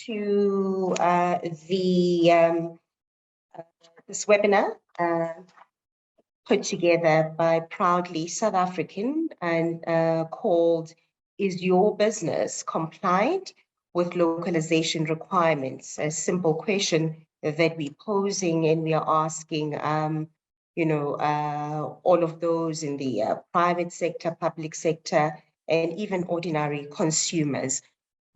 to this webinar put together by Proudly South African and called "Is Your Business Compliant with Localization Requirements?" A simple question that we're posing, and we are asking all of those in the private sector, public sector, and even ordinary consumers.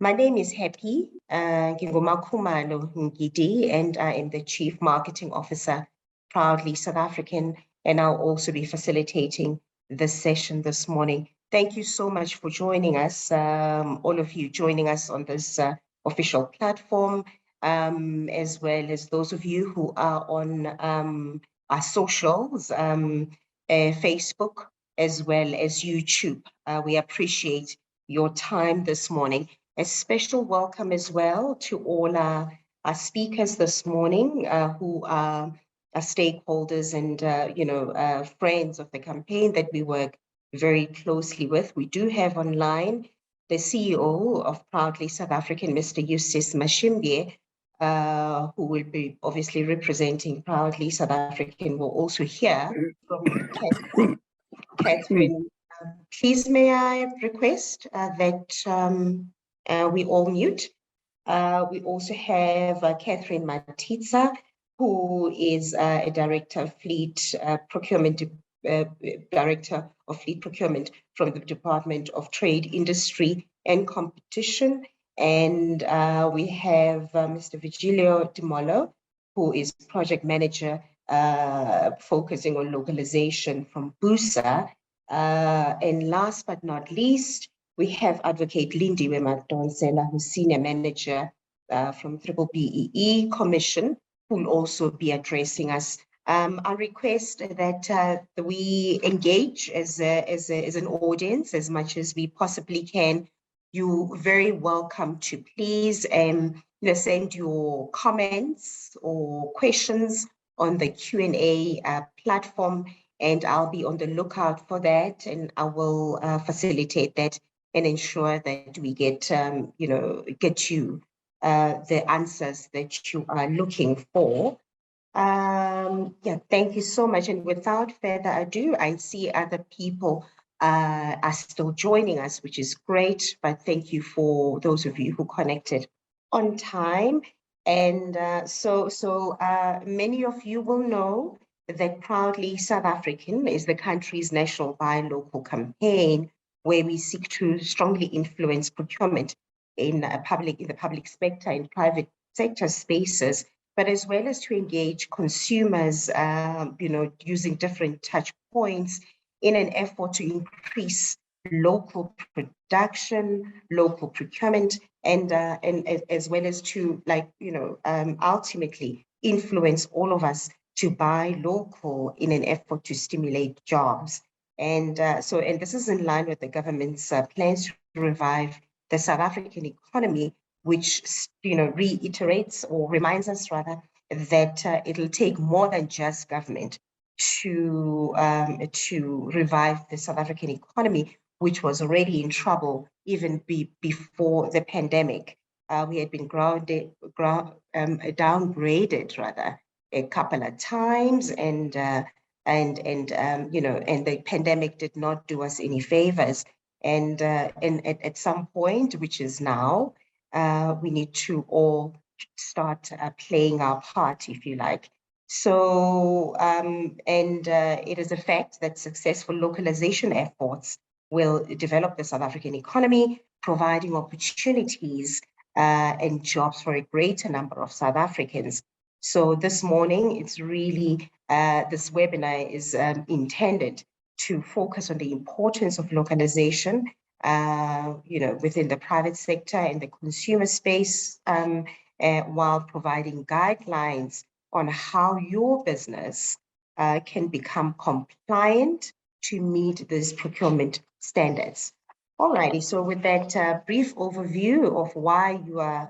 My name is Happy Ngingumakhumalo Ngidi, and I am the Chief Marketing Officer, Proudly South African, and I'll also be facilitating this session this morning. Thank you so much for joining us, all of you joining us on this official platform, as well as those of you who are on our socials, Facebook, as well as YouTube. We appreciate your time this morning. A special welcome as well to all our speakers this morning who are stakeholders and friends of the campaign that we work very closely with. We do have online the CEO of Proudly South African, Mr. Eustace Mashimbye, who will be obviously representing Proudly South African. We'll also hear from Catherine. Please may I request that we all mute. We also have Catherine Matitza, who is a Director of Fleet Procurement, Director of Fleet Procurement from the Department of Trade, Industry and Competition. And we have Mr. Virgilio Di Molo, who is Project Manager focusing on localization from BUSA. And last but not least, we have Advocate Lindiwe Madonsela, who's Senior Manager from BBBEE Commission, who will also be addressing us. I request that we engage as an audience as much as we possibly can. You're very welcome to please send your comments or questions on the Q&A platform, and I'll be on the lookout for that, and I will facilitate that and ensure that we get you the answers that you are looking for. Thank you so much. And without further ado, I see other people are still joining us, which is great. But thank you for those of you who connected on time. And so many of you will know that Proudly South African is the country's national buy local campaign, where we seek to strongly influence procurement in the public sector and private sector spaces, but as well as to engage consumers, using different touch points in an effort to increase local production, local procurement, and as well as to ultimately influence all of us to buy local in an effort to stimulate jobs. And this is in line with the government's plans to revive the South African economy, which reiterates or reminds us rather that it'll take more than just government to revive the South African economy, which was already in trouble even before the pandemic. We had been downgraded rather a couple of times, and the pandemic did not do us any favors. And at some point, which is now, we need to all start playing our part, if you like. So, it is a fact that successful localization efforts will develop the South African economy, providing opportunities and jobs for a greater number of South Africans. So this morning, it's really, this webinar is intended to focus on the importance of localization, within the private sector and the consumer space, while providing guidelines on how your business can become compliant to meet these procurement standards. Alrighty, so with that brief overview of why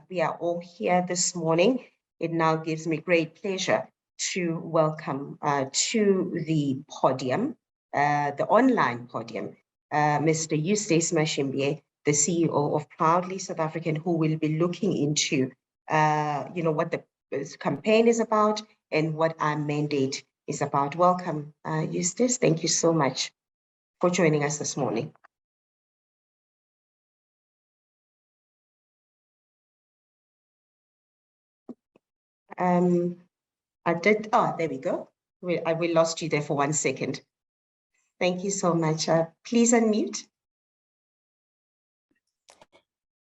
we are all here this morning, it now gives me great pleasure to welcome to the podium, the online podium, Mr. Eustace Mashimbye, the CEO of Proudly South African, who will be looking into, what the campaign is about and what our mandate is about. Welcome, Eustace. Thank you so much for joining us this morning. There we go. We lost you there for 1 second. Thank you so much. Please unmute.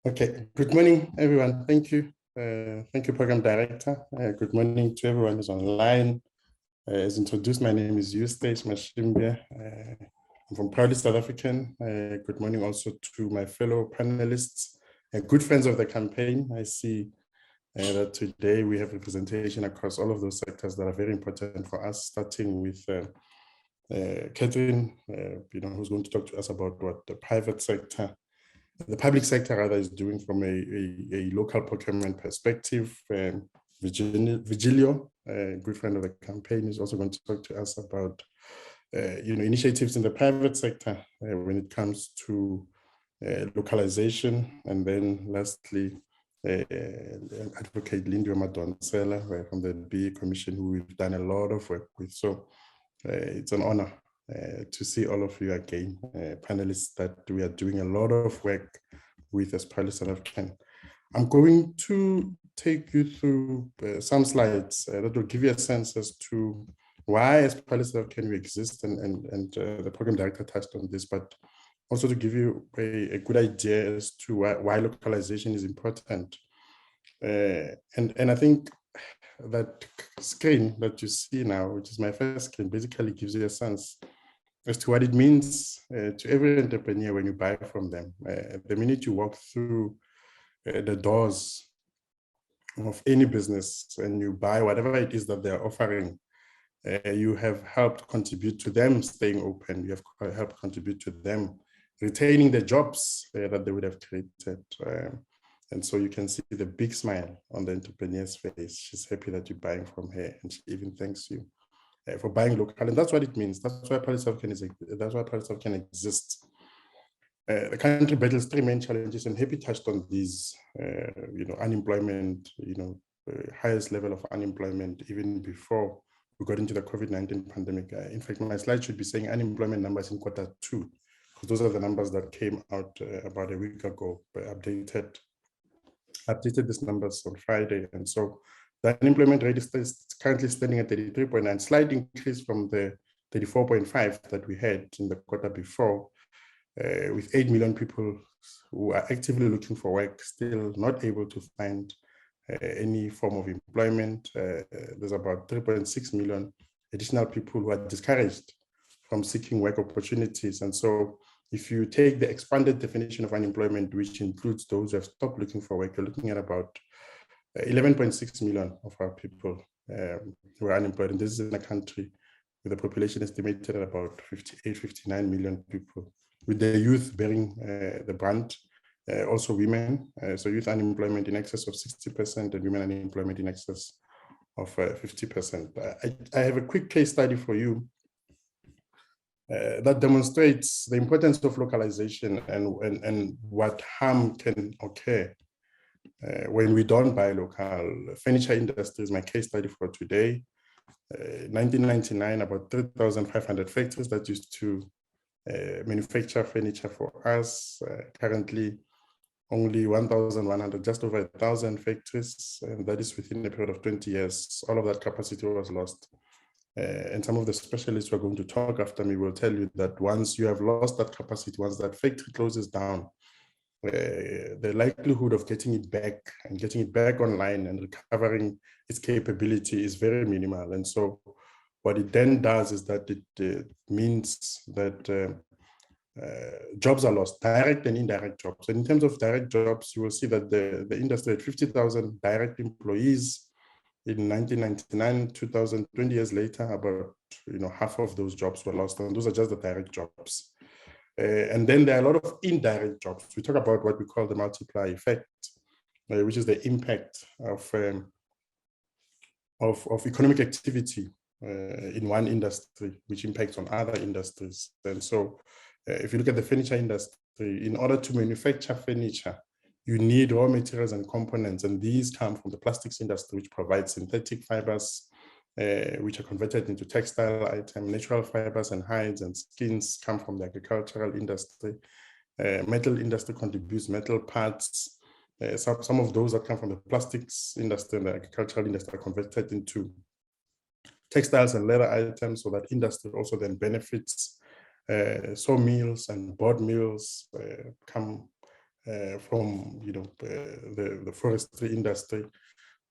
Okay, good morning, everyone. Thank you. Thank you, Program Director. Good morning to everyone who's online. As introduced, my name is Eustace Mashimbia. I'm from Proudly South African. Good morning also to my fellow panelists, good friends of the campaign. I see that today we have representation across all of those sectors that are very important for us, starting with Catherine, who's going to talk to us about what the public sector rather is doing from a local procurement perspective. Vigilio, a good friend of the campaign, is also going to talk to us about initiatives in the private sector when it comes to localization. And then lastly, Advocate Lindiwe Madonsela from the BE Commission, who we've done a lot of work with. So it's an honor to see all of you again, panelists that we are doing a lot of work with as Proudly South African. I'm going to take you through some slides that will give you a sense as to why as Proudly South African we exist, and the program director touched on this, but also to give you a good idea as to why localization is important. And I think that screen that you see now, which is my first screen, basically gives you a sense as to what it means to every entrepreneur when you buy from them. The minute you walk through the doors of any business and you buy whatever it is that they're offering, you have helped contribute to them staying open. You have helped contribute to them retaining the jobs that they would have created. And so you can see the big smile on the entrepreneur's face. She's happy that you're buying from her, and she even thanks you for buying local. And that's what it means. That's why Proudly South African exists. The country battles three main challenges, and Happy touched on these. Unemployment, highest level of unemployment even before we got into the COVID-19 pandemic. In fact, my slide should be saying unemployment numbers in Q2, because those are the numbers that came out about a week ago, updated these numbers on Friday. And so the unemployment rate is currently standing at 33.9, slight increase from the 34.5 that we had in the quarter before, with 8 million people who are actively looking for work, still not able to find any form of employment. There's about 3.6 million additional people who are discouraged from seeking work opportunities. And so if you take the expanded definition of unemployment, which includes those who have stopped looking for work, you're looking at about 11.6 million of our people who are unemployed. And this is in a country with a population estimated at about 58, 59 million people, with the youth bearing the brunt, also women. So youth unemployment in excess of 60% and women unemployment in excess of 50%. I have a quick case study for you that demonstrates the importance of localization and what harm can occur when we don't buy local. Furniture industry is my case study for today. 1999, about 3,500 factories that used to manufacture furniture for us. Currently, only 1,100, just over 1,000 factories, and that is within a period of 20 years. All of that capacity was lost. And some of the specialists who are going to talk after me will tell you that once you have lost that capacity, once that factory closes down, the likelihood of getting it back online and recovering its capability is very minimal. And so what it then does is that it means that jobs are lost, direct and indirect jobs. And in terms of direct jobs, you will see that the industry had 50,000 direct employees in 1999, 2000, 20 years later, about half of those jobs were lost, and those are just the direct jobs. And then there are a lot of indirect jobs. We talk about what we call the multiplier effect, which is the impact of economic activity in one industry, which impacts on other industries. And so if you look at the furniture industry, industry, in order to manufacture furniture, you need raw materials and components, and these come from the plastics industry, which provides synthetic fibers, which are converted into textile items. Natural fibers and hides and skins come from the agricultural industry. Metal industry contributes metal parts. Some of those that come from the plastics industry and the agricultural industry are converted into textiles and leather items, so that industry also then benefits. Sawmills and board mills come from the forestry industry.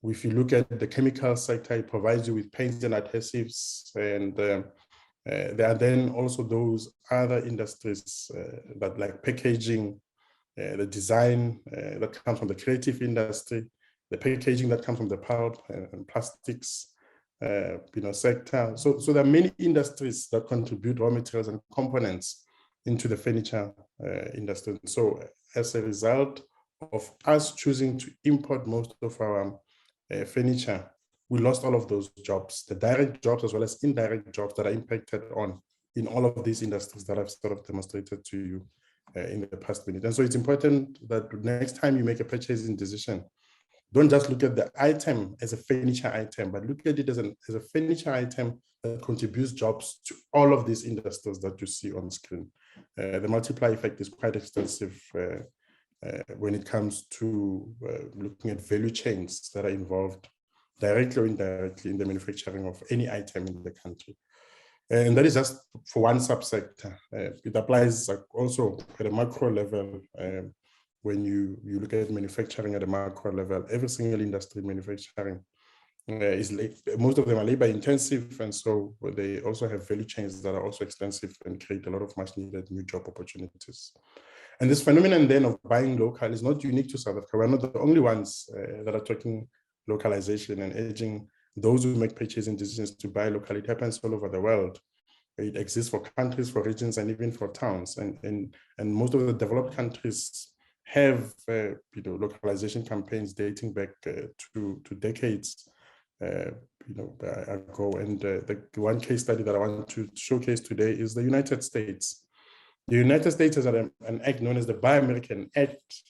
If you look at the chemical sector, it provides you with paints and adhesives, and there are then also those other industries that like packaging, the design that comes from the creative industry, the packaging that comes from the pulp and plastics sector. So there are many industries that contribute raw materials and components into the furniture industry. So as a result of us choosing to import most of our furniture, we lost all of those jobs, the direct jobs as well as indirect jobs that are impacted on in all of these industries that I've sort of demonstrated to you in the past minute. And so it's important that next time you make a purchasing decision, don't just look at the item as a furniture item, but look at it as a furniture item that contributes jobs to all of these industries that you see on screen. The multiplier effect is quite extensive when it comes to looking at value chains that are involved directly or indirectly in the manufacturing of any item in the country. And that is just for one subsector. It applies also at a macro level. When you look at manufacturing at a macro level, every single industry in manufacturing most of them are labor intensive, and so they also have value chains that are also extensive and create a lot of much needed new job opportunities. And this phenomenon then of buying local is not unique to South Africa. We're not the only ones that are talking localization and urging those who make purchasing decisions to buy locally. It happens all over the world. It exists for countries, for regions, and even for towns. And most of the developed countries have localization campaigns dating back to decades ago. And the one case study that I want to showcase today is the United States. The United States has an act known as the Buy American Act,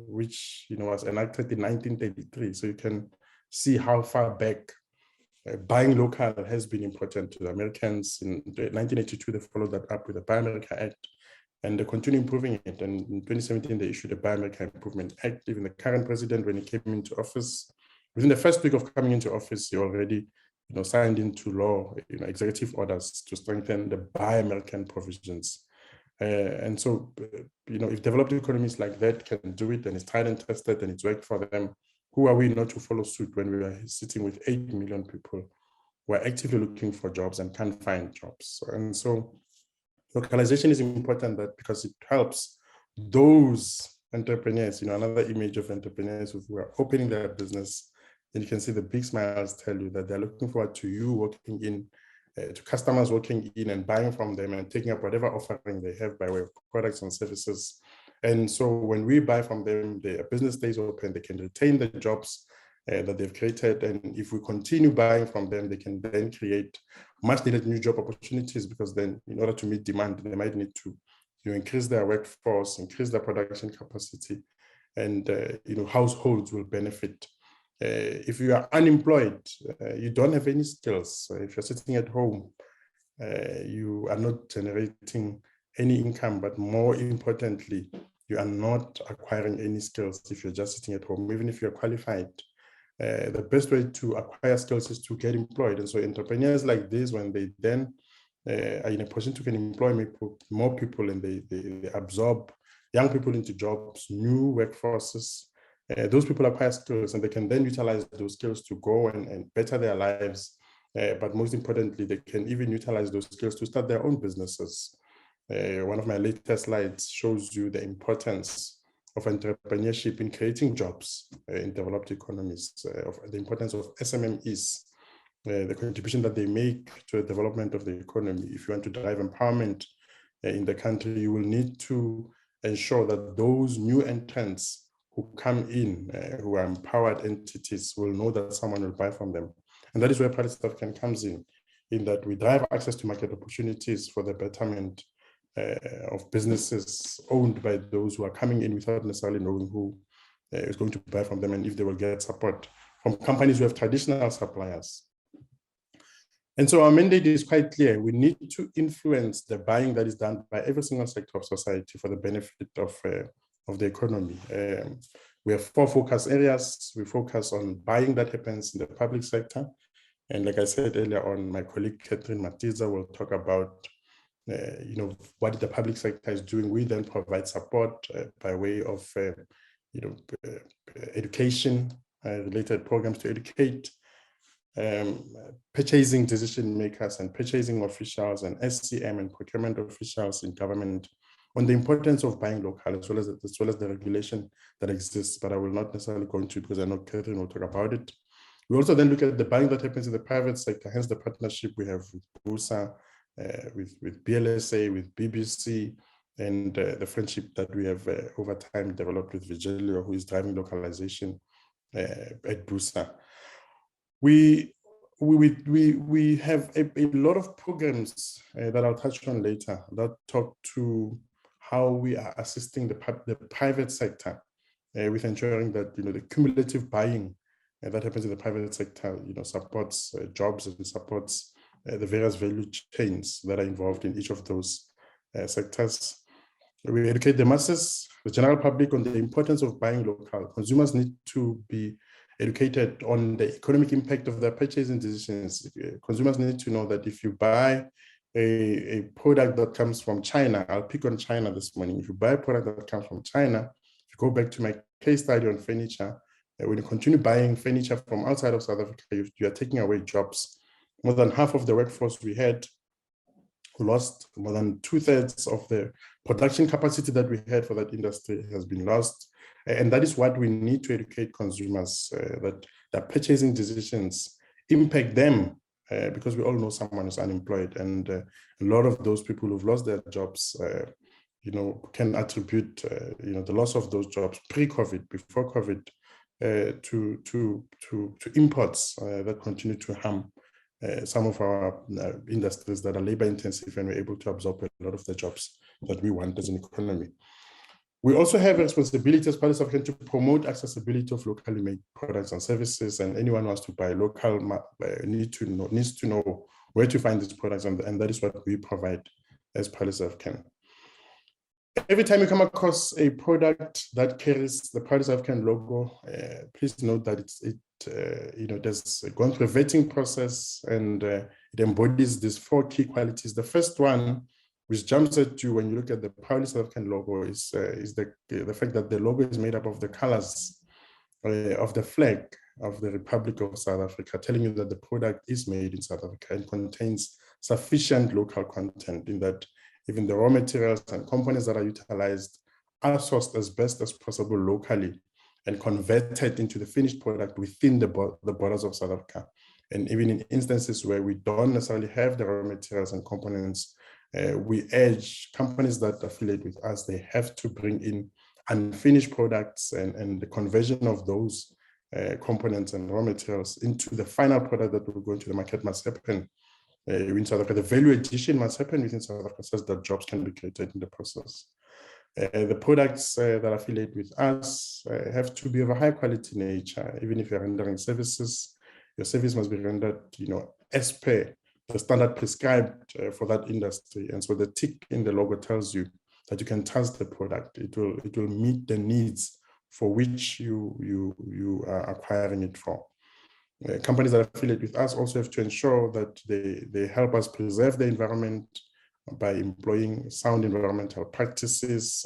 which was enacted in 1933. So you can see how far back buying local has been important to the Americans. In 1982, they followed that up with the Buy America Act, and they continue improving it. And in 2017, they issued the Buy America Improvement Act. Even the current president, when he came into office, within the first week of coming into office, he already signed into law executive orders to strengthen the Buy American provisions. And so, if developed economies like that can do it, and it's tried and tested, and it's worked for them, who are we not to follow suit when we are sitting with 8 million people who are actively looking for jobs and can't find jobs? And so localization is important because it helps those entrepreneurs, another image of entrepreneurs who are opening their business, and you can see the big smiles tell you that they're looking forward to you walking in, to customers walking in and buying from them and taking up whatever offering they have by way of products and services. And so when we buy from them, their business stays open, they can retain the jobs that they've created. And if we continue buying from them, they can then create much needed new job opportunities, because then in order to meet demand, they might need to increase their workforce, increase their production capacity, and households will benefit. If you are unemployed, you don't have any skills. If you're sitting at home, you are not generating any income, but more importantly, you are not acquiring any skills if you're just sitting at home, even if you're qualified. The best way to acquire skills is to get employed. And so entrepreneurs like this, when they then are in a position to can employ more people, and they absorb young people into jobs, new workforces, those people acquire skills, and they can then utilize those skills to go and better their lives. But most importantly, they can even utilize those skills to start their own businesses. One of my latest slides shows you the importance of entrepreneurship in creating jobs in developed economies, of the importance of SMMEs, the contribution that they make to the development of the economy. If you want to drive empowerment in the country, you will need to ensure that those new entrants who come in, who are empowered entities, will know that someone will buy from them. And that is where private sector comes in that we drive access to market opportunities for the betterment of businesses owned by those who are coming in without necessarily knowing who is going to buy from them and if they will get support from companies who have traditional suppliers. And so our mandate is quite clear. We need to influence the buying that is done by every single sector of society for the benefit of the economy. We have 4 focus areas. We focus on buying that happens in the public sector. And like I said earlier on, my colleague Catherine Matitza will talk about what the public sector is doing. We then provide support by way of education, related programs to educate purchasing decision makers and purchasing officials and SCM and procurement officials in government on the importance of buying local, as well as the regulation that exists, but I will not necessarily go into it because I know Catherine will talk about it. We also then look at the buying that happens in the private sector, hence the partnership we have with BUSA, with BLSA, with BBC, and the friendship that we have over time developed with Virgilio, who is driving localization at BUSA. We have a lot of programs that I'll touch on later that talk to how we are assisting the private sector with ensuring that the cumulative buying that happens in the private sector supports jobs and supports the various value chains that are involved in each of those sectors. We educate the masses, the general public, on the importance of buying local. Consumers need to be educated on the economic impact of their purchasing decisions. Consumers need to know that if you buy a product that comes from China, I'll pick on China this morning. If you buy a product that comes from China, if you go back to my case study on furniture, when you continue buying furniture from outside of South Africa, you are taking away jobs. More than half of the workforce we had lost. More than 2/3 of the production capacity that we had for that industry has been lost. And that is what we need to educate consumers, that their purchasing decisions impact them, because we all know someone is unemployed. And a lot of those people who've lost their jobs, can attribute, the loss of those jobs pre-COVID, before COVID, to imports that continue to harm some of our industries that are labor intensive, and we're able to absorb a lot of the jobs that we want as an economy. We also have a responsibility as part of African to promote accessibility of locally made products and services, and anyone who wants to buy local needs to know where to find these products, and that is what we provide as Proudly South African. Every time you come across a product that carries the Proudly South African logo, please note that it has gone through a vetting process, and it embodies these 4 key qualities. The first one, which jumps at you when you look at the Proudly South African logo, is the fact that the logo is made up of the colors of the flag of the Republic of South Africa, telling you that the product is made in South Africa and contains sufficient local content, in that even the raw materials and components that are utilized are sourced as best as possible locally and converted into the finished product within the borders of South Africa. And even in instances where we don't necessarily have the raw materials and components, we urge companies that affiliate with us, they have to bring in unfinished products, and the conversion of those components and raw materials into the final product that will go into the market must happen in South Africa. The value addition must happen within South Africa, such that jobs can be created in the process. The products that affiliate with us have to be of a high quality nature. Even if you're rendering services, your service must be rendered, as per the standard prescribed for that industry. And so the tick in the logo tells you that you can trust the product. It will meet the needs for which you are acquiring it for. Companies that affiliate with us also have to ensure that they help us preserve the environment by employing sound environmental practices,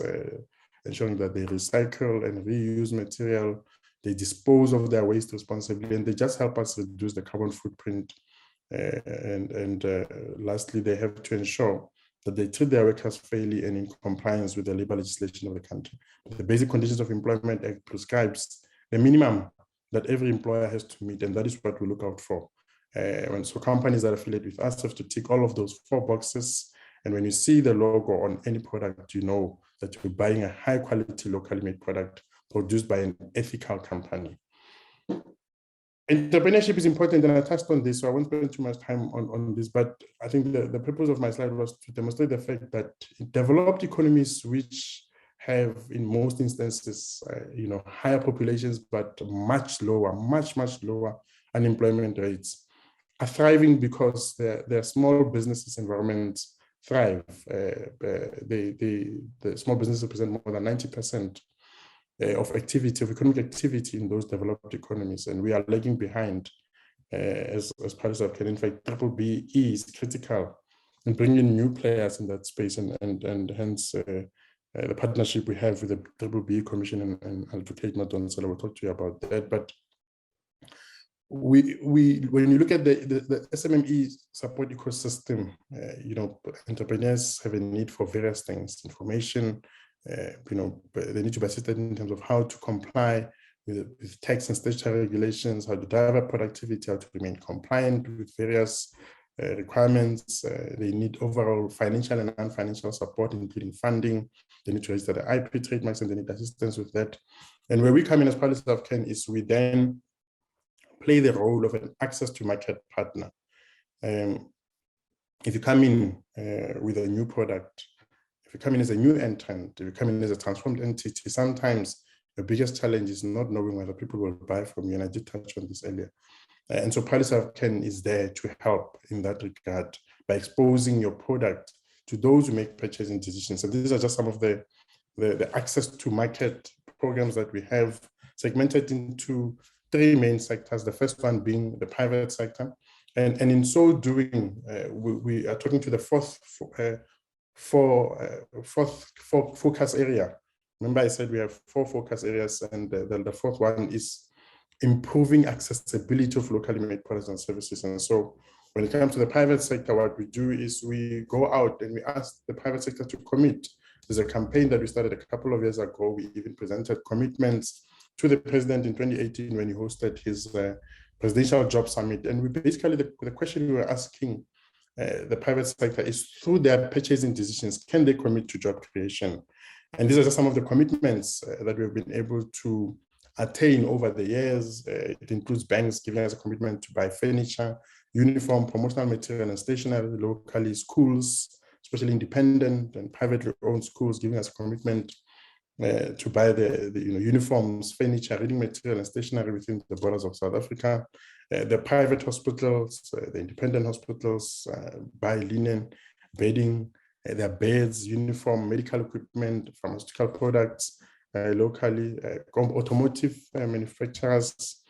ensuring that they recycle and reuse material, they dispose of their waste responsibly, and they just help us reduce the carbon footprint. And lastly, they have to ensure that they treat their workers fairly and in compliance with the labor legislation of the country. The Basic Conditions of Employment Act prescribes the minimum that every employer has to meet, and that is what we look out for. And so companies that affiliate with us have to tick all of those 4 boxes. And when you see the logo on any product, you know that you're buying a high quality, locally made product produced by an ethical company. Entrepreneurship is important, and I touched on this, so I won't spend too much time on this, but I think the purpose of my slide was to demonstrate the fact that developed economies, which have in most instances, higher populations, but much lower unemployment rates, are thriving because their small businesses environments thrive. The small businesses represent more than 90% of economic activity in those developed economies, and we are lagging behind as part of South. In fact, BBBE is critical in bringing new players in that space, and hence the partnership we have with the BBBE Commission and Advocate Madonsela will talk to you about that. But when you look at the SMME support ecosystem, entrepreneurs have a need for various things: information. They need to be assisted in terms of how to comply with tax and statutory regulations, how to drive up productivity, how to remain compliant with various requirements. They need overall financial and non-financial support, including funding. They need to register the IP trademarks, and they need assistance with that. And where we come in as part of CAN is we then play the role of an access to market partner. If you come in with a new product, if you come in as a new entrant, if you come in as a transformed entity, sometimes the biggest challenge is not knowing whether people will buy from you. And I did touch on this earlier. And so PoliSouth is there to help in that regard by exposing your product to those who make purchasing decisions. And these are just some of the access to market programs that we have, segmented into 3 main sectors. The first one being the private sector. And in so doing, we are talking to the fourth focus area. Remember, I said we have 4 focus areas, and the fourth one is improving accessibility of locally made products and services. And so when it comes to the private sector, what we do is we go out and we ask the private sector to commit. There's a campaign that we started a couple of years ago. We even presented commitments to the president in 2018 when he hosted his presidential job summit. And we basically, the question we were asking the private sector is, through their purchasing decisions, can they commit to job creation? And these are just some of the commitments that we've been able to attain over the years. It includes banks giving us a commitment to buy furniture, uniform, promotional material, and stationery locally, schools, especially independent and privately owned schools, giving us a commitment to buy the uniforms, furniture, reading material, and stationery within the borders of South Africa. The private hospitals, the independent hospitals, buy linen, bedding, their beds, uniform, medical equipment, pharmaceutical products locally. Automotive manufacturers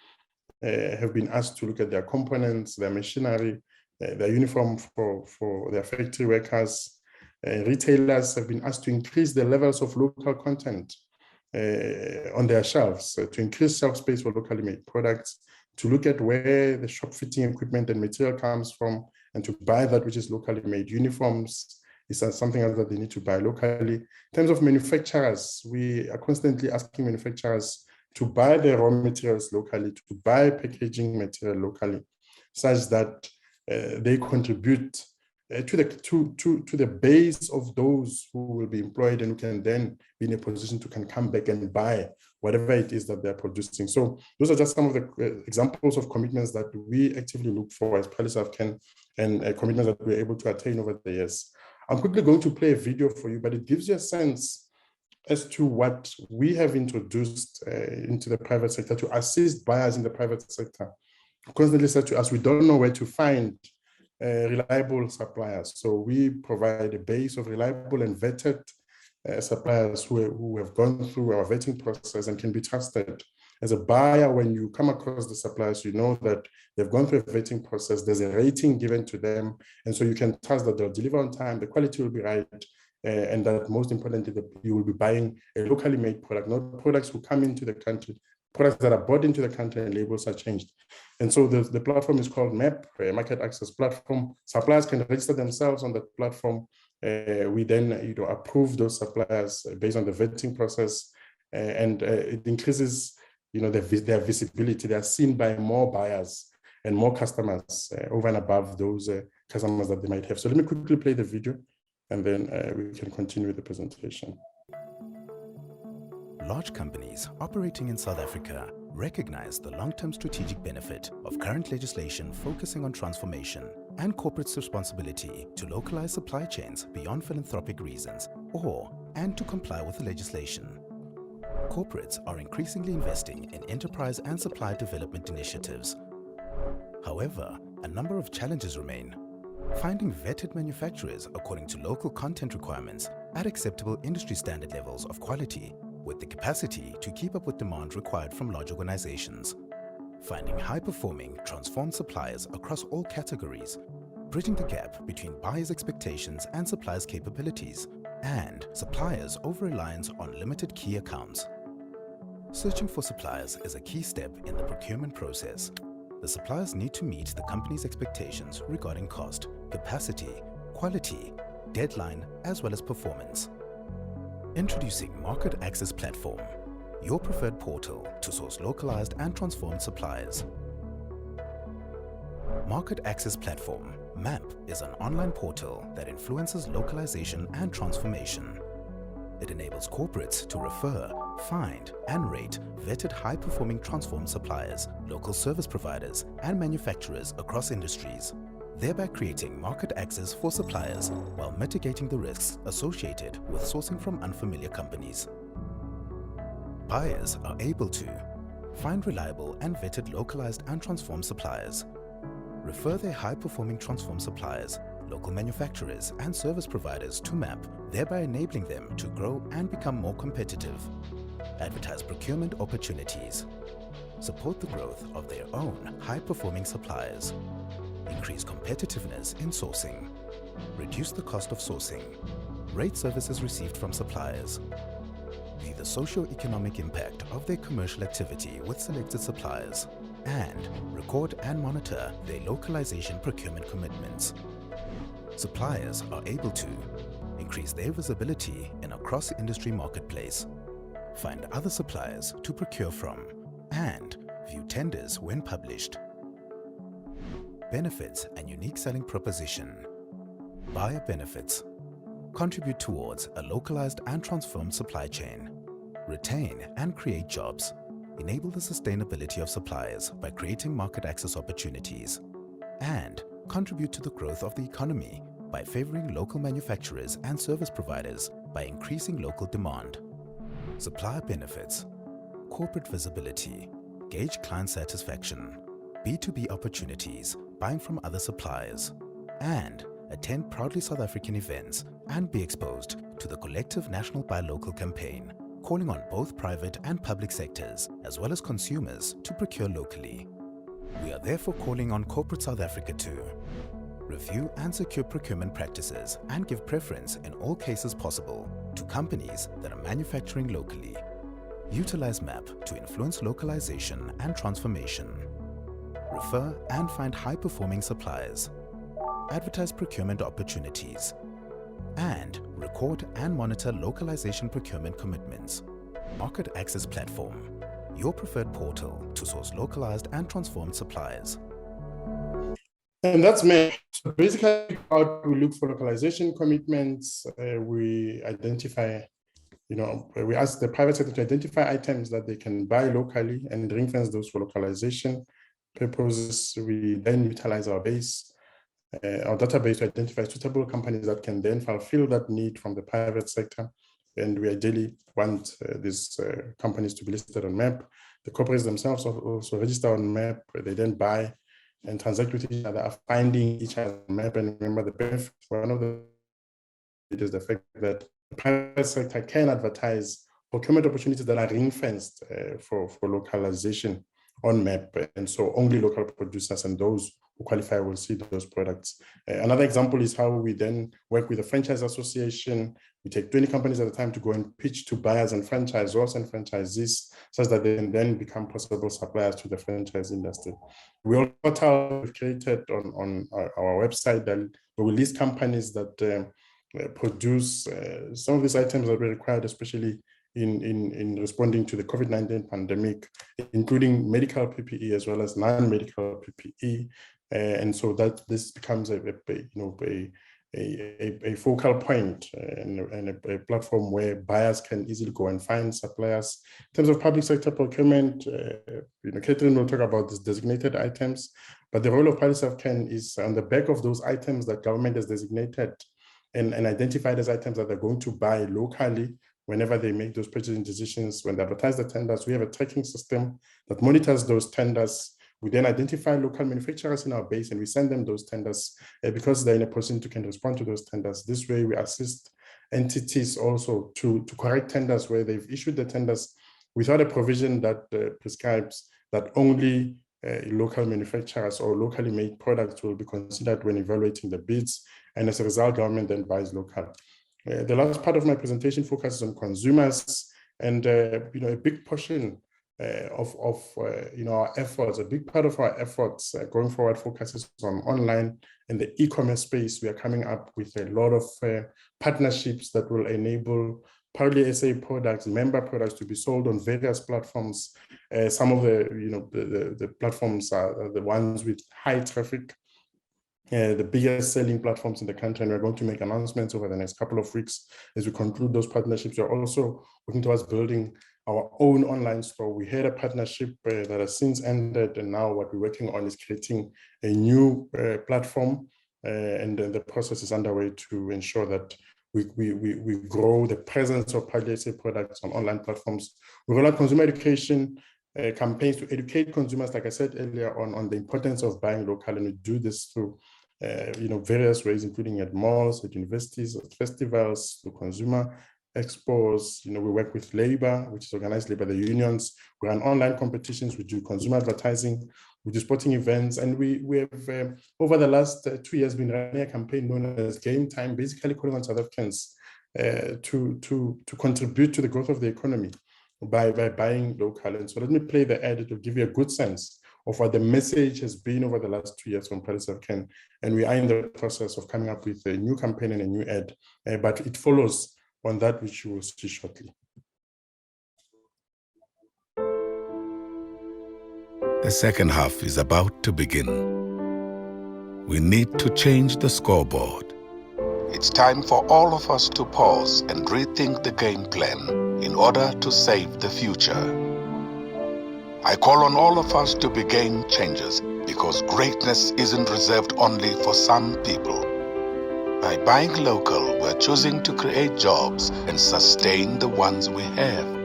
have been asked to look at their components, their machinery, their uniform for their factory workers. Retailers have been asked to increase the levels of local content on their shelves, to increase shelf space for locally made products, to look at where the shop fitting equipment and material comes from, and to buy that which is locally made. Uniforms is something else that they need to buy locally. In terms of manufacturers, we are constantly asking manufacturers to buy their raw materials locally, to buy packaging material locally, such that they contribute to the base of those who will be employed and who can then be in a position to come back and buy whatever it is that they're producing. So those are just some of the examples of commitments that we actively look for as PoliSouth and commitments that we're able to attain over the years. I'm quickly going to play a video for you, but it gives you a sense as to what we have introduced into the private sector to assist buyers in the private sector. Constantly said to us, we don't know where to find reliable suppliers. So we provide a base of reliable and vetted suppliers who have gone through our vetting process and can be trusted. As a buyer, when you come across the suppliers, you know that they've gone through a vetting process, there's a rating given to them, and so you can trust that they'll deliver on time, the quality will be right, and that most importantly, that you will be buying a locally made product, not products who come into the country, products that are brought into the country and labels are changed. And so the platform is called MAP, a market access platform. Suppliers can register themselves on the platform. We then approve those suppliers based on the vetting process, and it increases their visibility. They are seen by more buyers and more customers over and above those customers that they might have. So let me quickly play the video, and then we can continue with the presentation. Large companies operating in South Africa recognize the long-term strategic benefit of current legislation focusing on transformation and corporates' responsibility to localize supply chains beyond philanthropic reasons and to comply with the legislation. Corporates are increasingly investing in enterprise and supply development initiatives. However, a number of challenges remain. Finding vetted manufacturers according to local content requirements at acceptable industry standard levels of quality with the capacity to keep up with demand required from large organizations. Finding high-performing, transformed suppliers across all categories, bridging the gap between buyers' expectations and suppliers' capabilities, and suppliers' over-reliance on limited key accounts. Searching for suppliers is a key step in the procurement process. The suppliers need to meet the company's expectations regarding cost, capacity, quality, deadline, as well as performance. Introducing Market Access Platform, your preferred portal to source localized and transformed suppliers. Market Access Platform, MAP, is an online portal that influences localization and transformation. It enables corporates to refer, find, and rate vetted high-performing transformed suppliers, local service providers, and manufacturers across industries, thereby creating market access for suppliers while mitigating the risks associated with sourcing from unfamiliar companies. Buyers are able to find reliable and vetted localized and transformed suppliers, refer their high-performing transformed suppliers, local manufacturers, and service providers to MAP, thereby enabling them to grow and become more competitive, advertise procurement opportunities, support the growth of their own high-performing suppliers, increase competitiveness in sourcing, reduce the cost of sourcing, rate services received from suppliers, view the socio-economic impact of their commercial activity with selected suppliers, and record and monitor their localization procurement commitments. Suppliers are able to increase their visibility in a cross-industry marketplace, find other suppliers to procure from, and view tenders when published. Benefits and unique selling proposition. Buyer benefits. Contribute towards a localized and transformed supply chain. Retain and create jobs. Enable the sustainability of suppliers by creating market access opportunities. And contribute to the growth of the economy by favoring local manufacturers and service providers by increasing local demand. Supplier benefits. Corporate visibility. Gauge client satisfaction. B2B opportunities, buying from other suppliers. And attend proudly South African events and be exposed to the collective National Buy Local campaign, calling on both private and public sectors, as well as consumers, to procure locally. We are therefore calling on corporate South Africa to review and secure procurement practices and give preference in all cases possible to companies that are manufacturing locally. Utilize MAP to influence localization and transformation. Refer and find high-performing suppliers. Advertise procurement opportunities. And record and monitor localization procurement commitments. Market Access Platform, your preferred portal to source localized and transformed suppliers. And that's me. So basically, how we look for localization commitments, we identify, we ask the private sector to identify items that they can buy locally and ring-fence those for localization purposes. We then utilize our database to identify suitable companies that can then fulfill that need from the private sector. And we ideally want these companies to be listed on MAP. The corporates themselves also register on MAP. They then buy and transact with each other, finding each other on MAP. And remember, the benefit, one of the, it is the fact that the private sector can advertise procurement opportunities that are ring-fenced for localization on MAP. And so only local producers and those who qualify will see those products. Another example is how we then work with the franchise association. We take 20 companies at a time to go and pitch to buyers and franchisors and franchisees such that they can then become possible suppliers to the franchise industry. We also have created on our website that we will list companies that produce some of these items that were required, especially in responding to the COVID-19 pandemic, including medical PPE as well as non-medical PPE. And so that this becomes a a focal point and a platform where buyers can easily go and find suppliers. In terms of public sector procurement, Catherine will talk about these designated items, but the role of public sector is on the back of those items that government has designated and identified as items that they're going to buy locally. Whenever they make those purchasing decisions, when they advertise the tenders, we have a tracking system that monitors those tenders. We then identify local manufacturers in our base and we send them those tenders because they're in a position to can respond to those tenders. This way we assist entities also to correct tenders where they've issued the tenders without a provision that prescribes that only local manufacturers or locally made products will be considered when evaluating the bids. And as a result, government then buys local. The last part of my presentation focuses on consumers, and a big portion of our efforts, a big part of our efforts going forward focuses on online and the e-commerce space. We are coming up with a lot of partnerships that will enable Proudly SA products, member products to be sold on various platforms. Some of the platforms are the ones with high traffic, the biggest selling platforms in the country, and we're going to make announcements over the next couple of weeks as we conclude those partnerships. We're also working towards building our own online store. We had a partnership that has since ended, and now what we're working on is creating a new platform, and the process is underway to ensure that we grow the presence of Proudly SA products on online platforms. We roll out consumer education campaigns to educate consumers, like I said earlier, on the importance of buying local, and we do this through various ways, including at malls, at universities, at festivals, to consumer expos. We work with labor, which is organized labor, the unions. We run online competitions, we do consumer advertising, we do sporting events, and we have over the last 2 years been running a campaign known as Game Time, basically calling on South Africans to contribute to the growth of the economy by buying local. And so let me play the ad to give you a good sense of what the message has been over the last 2 years from Proudly SA. And we are in the process of coming up with a new campaign and a new ad, but it follows on that which you will see shortly. The second half is about to begin. We need to change the scoreboard. It's time for all of us to pause and rethink the game plan in order to save the future. I call on all of us to be game changers, because greatness isn't reserved only for some people. By buying local, we're choosing to create jobs and sustain the ones we have.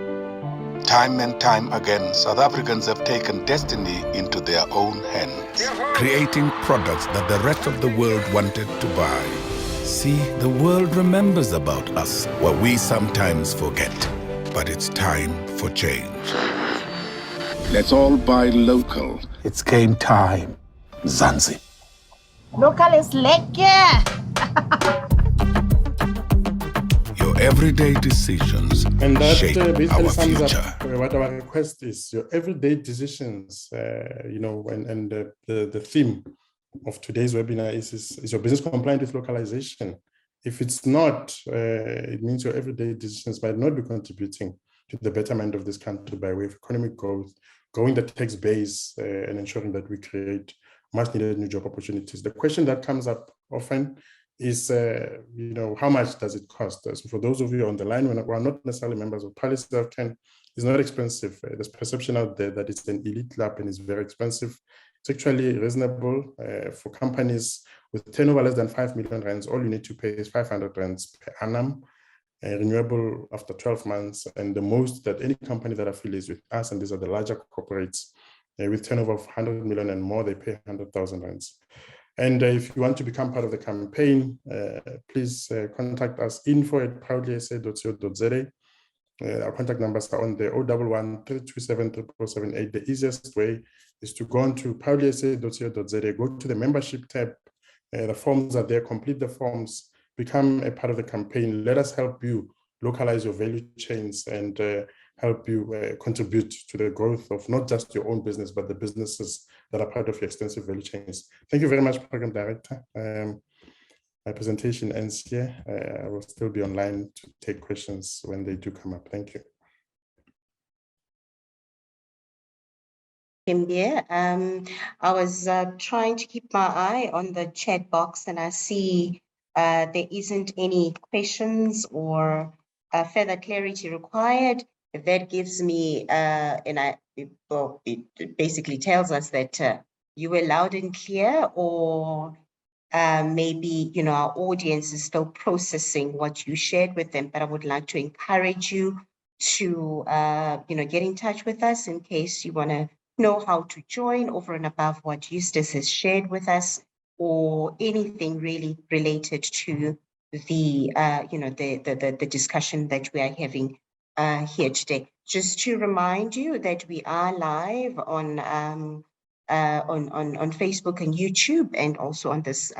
Time and time again, South Africans have taken destiny into their own hands, creating products that the rest of the world wanted to buy. See, the world remembers about us, what we sometimes forget. But it's time for change. Let's all buy local. It's game time. Zanzi. Local is lekker. Your everyday decisions And that shape basically our sums future. up what our request is. Your everyday decisions, and the theme of today's webinar is your business compliant with localization? If it's not, it means your everyday decisions might not be contributing to the betterment of this country by way of economic growth, growing the tax base, and ensuring that we create much needed new job opportunities. The question that comes up often is, how much does it cost? So for those of you on the line who are not necessarily members of Proudly SA, it's not expensive. There's perception out there that it's an elite club and it's very expensive. It's actually reasonable for companies with turnover less than 5 million rands. All you need to pay is 500 rands per annum, renewable after 12 months. And the most that any company that affiliates with us, and these are the larger corporates with turnover of 100 million and more, they pay 100,000 rands. And if you want to become part of the campaign, please contact us, info@proudlysa.co.za. Our contact numbers are on the 011 327 7778. The easiest way is to go on to proudlysa.co.za, go to the membership tab. The forms are there, complete the forms, become a part of the campaign. Let us help you localize your value chains and help you contribute to the growth of not just your own business, but the businesses that are part of your extensive value chains. Thank you very much, Program Director. My presentation ends here. I will still be online to take questions when they do come up. Thank you. I was trying to keep my eye on the chat box, and I see there isn't any questions or further clarity required, that gives me, it basically tells us that you were loud and clear, or maybe, our audience is still processing what you shared with them, but I would like to encourage you to, get in touch with us in case you want to know how to join over and above what Eustace has shared with us, or anything really related to the, the discussion that we are having here today. Just to remind you that we are live on Facebook and YouTube, and also on this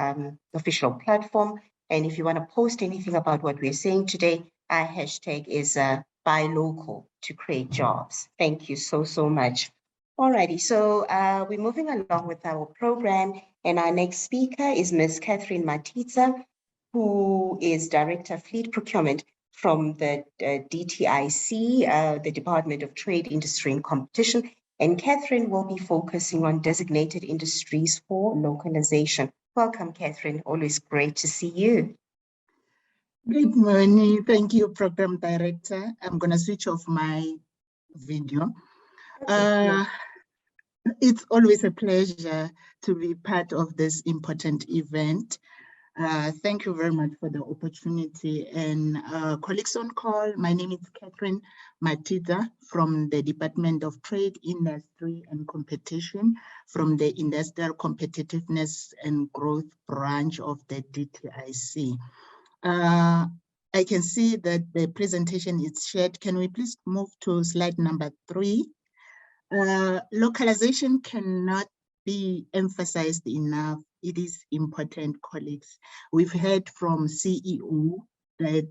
official platform. And if you want to post anything about what we're saying today, our hashtag is buy local to create jobs. Thank you so much. Alrighty, so we're moving along with our program, and our next speaker is Ms. Catherine Matitza, who is Director of Fleet Procurement from the DTIC, the Department of Trade, Industry and Competition. And Catherine will be focusing on designated industries for localization. Welcome, Catherine. Always great to see you. Good morning. Thank you, Program Director. I'm going to switch off my video. It's always a pleasure to be part of this important event. Thank you very much for the opportunity. And colleagues on call, my name is Catherine Matitza from the Department of Trade, Industry and Competition, from the Industrial Competitiveness and Growth branch of the DTIC. I can see that the presentation is shared. Can we please move to slide number 3? Localization cannot be emphasized enough. It is important, colleagues. We've heard from CEO that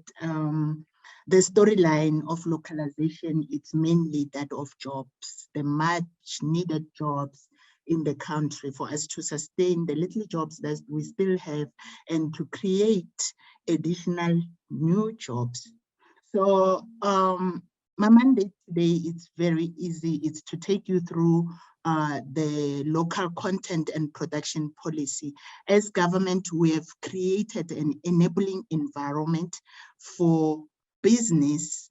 the storyline of localization is mainly that of jobs, the much needed jobs in the country for us to sustain the little jobs that we still have and to create additional new jobs. So my mandate today is very easy. It's to take you through the local content and production policy. As government, we have created an enabling environment for business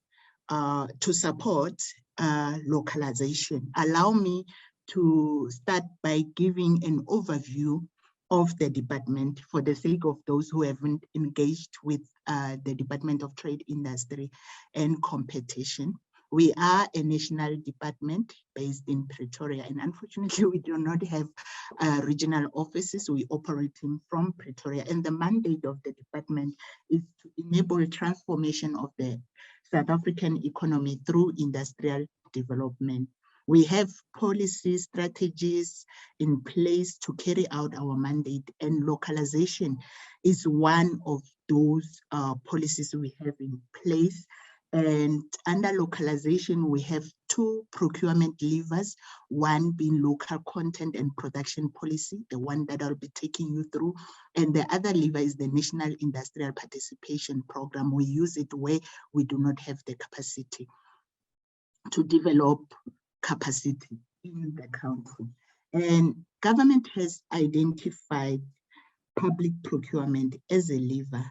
to support localization. Allow me to start by giving an overview of the department for the sake of those who haven't engaged with the Department of Trade, Industry and Competition. We are a national department based in Pretoria, and unfortunately we do not have regional offices. We operating from Pretoria, and the mandate of the department is to enable transformation of the South African economy through industrial development. We have policy strategies in place to carry out our mandate, and localization is one of those policies we have in place. And under localization, we have 2 procurement levers, one being local content and production policy, the one that I'll be taking you through, and the other lever is the National Industrial Participation Program. We use it where we do not have the capacity to develop capacity in the country. And government has identified public procurement as a lever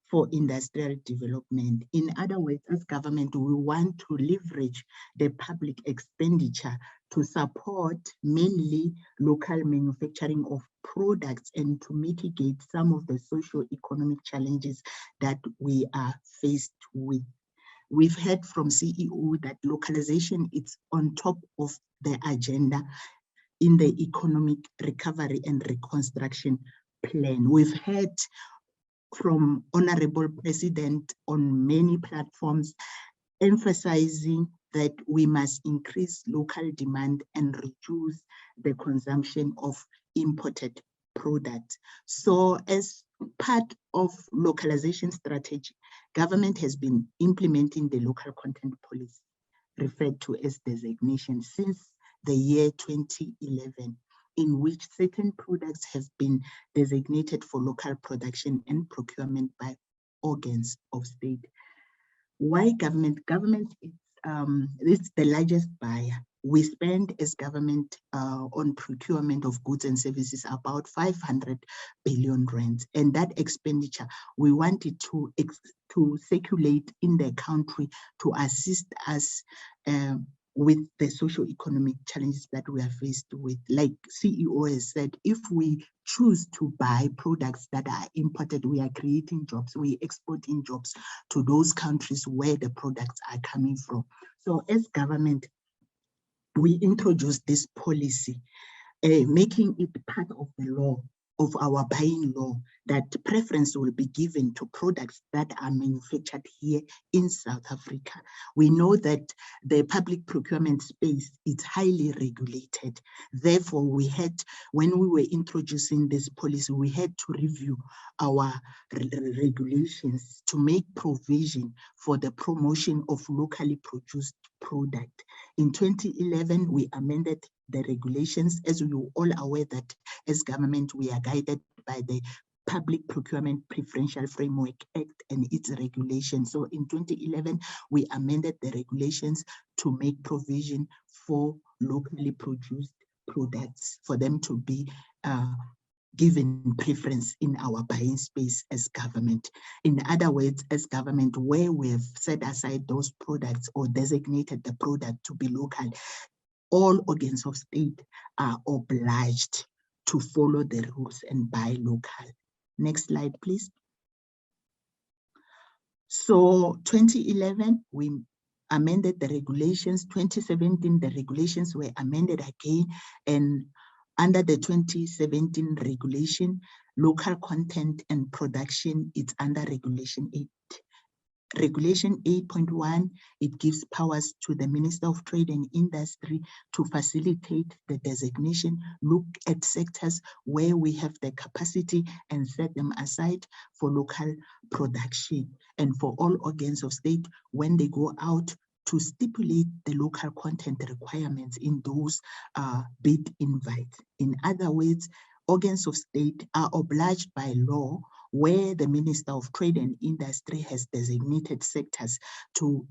for industrial development. In other words, as government, we want to leverage the public expenditure to support mainly local manufacturing of products and to mitigate some of the socio-economic challenges that we are faced with. We've heard from CEO that localization is on top of the agenda in the economic recovery and reconstruction plan. We've heard from Honorable President on many platforms emphasizing that we must increase local demand and reduce the consumption of imported products. So as part of localization strategy, government has been implementing the local content policy, referred to as designation, since the year 2011, in which certain products have been designated for local production and procurement by organs of state. Why government? Government is the largest buyer we spend as government on procurement of goods and services about 500 billion rands. And that expenditure, we wanted to circulate in the country to assist us with the socio-economic challenges that we are faced with. Like CEO has said, if we choose to buy products that are imported, we are creating jobs, we exporting jobs to those countries where the products are coming from. So as government, we introduced this policy, making it part of the law, of our buying law, that preference will be given to products that are manufactured here in South Africa. We know that the public procurement space is highly regulated. Therefore, we had, when we were introducing this policy, we had to review our regulations to make provision for the promotion of locally produced product. In 2011, we amended the regulations, as you all aware that as government, we are guided by the Public Procurement Preferential Framework Act and its regulations. So in 2011, we amended the regulations to make provision for locally produced products, for them to be given preference in our buying space as government. In other words, as government, where we have set aside those products or designated the product to be local, all organs of state are obliged to follow the rules and buy local. Next slide, please. So 2011, we amended the regulations. 2017, the regulations were amended again, and under the 2017 regulation, local content and production, it's under Regulation 8. Regulation 8.1, it gives powers to the Minister of Trade and Industry to facilitate the designation, look at sectors where we have the capacity and set them aside for local production. And for all organs of state, when they go out to stipulate the local content requirements in those bid invites. In other words, organs of state are obliged by law, where the Minister of Trade and Industry has designated sectors, to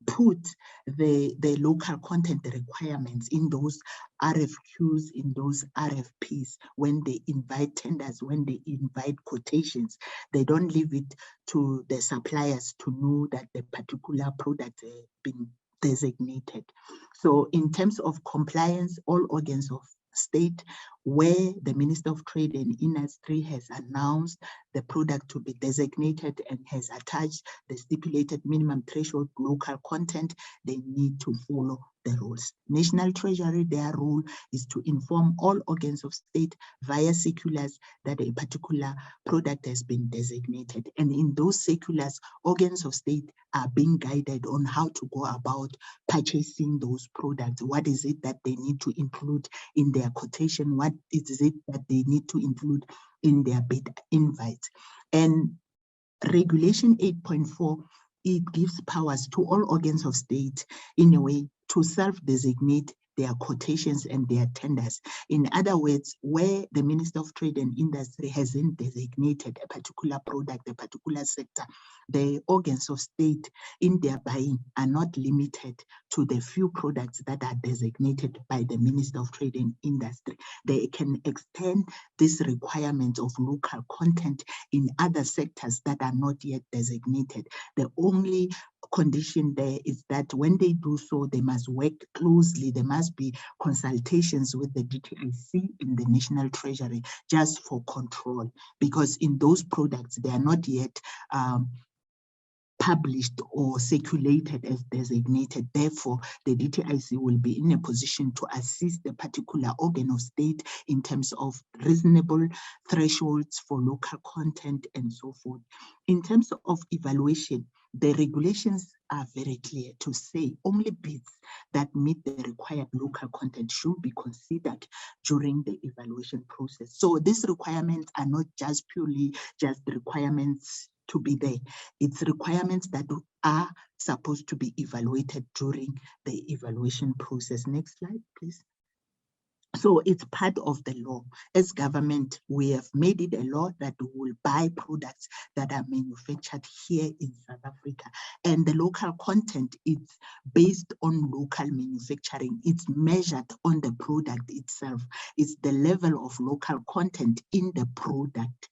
put the local content requirements in those RFQs, in those RFPs, when they invite tenders, when they invite quotations. They don't leave it to the suppliers to know that the particular product has been designated. So in terms of compliance, all organs of state where the Minister of Trade and Industry has announced the product to be designated and has attached the stipulated minimum threshold local content, they need to follow the rules. National Treasury, their role is to inform all organs of state via circulars that a particular product has been designated. And in those circulars, organs of state are being guided on how to go about purchasing those products. What is it that they need to include in their quotation? What is it that they need to include in their bid invites? And Regulation 8.4, it gives powers to all organs of state in a way to self-designate their quotations and their tenders. In other words, where the Minister of Trade and Industry hasn't designated a particular product, a particular sector, the organs of state in their buying are not limited to the few products that are designated by the Minister of Trade and Industry. They can extend this requirement of local content in other sectors that are not yet designated. The only condition there is that when they do so, they must work closely. There must be consultations with the DTIC and the National Treasury just for control, because in those products, they are not yet published or circulated as designated. Therefore, the DTIC will be in a position to assist the particular organ of state in terms of reasonable thresholds for local content and so forth. In terms of evaluation, the regulations are very clear to say only bids that meet the required local content should be considered during the evaluation process. So these requirements are not just purely just the requirements to be there. It's requirements that are supposed to be evaluated during the evaluation process. Next slide, please. So it's part of the law. As government, we have made it a law that we will buy products that are manufactured here in South Africa. And the local content is based on local manufacturing. It's measured on the product itself. It's the level of local content in the product.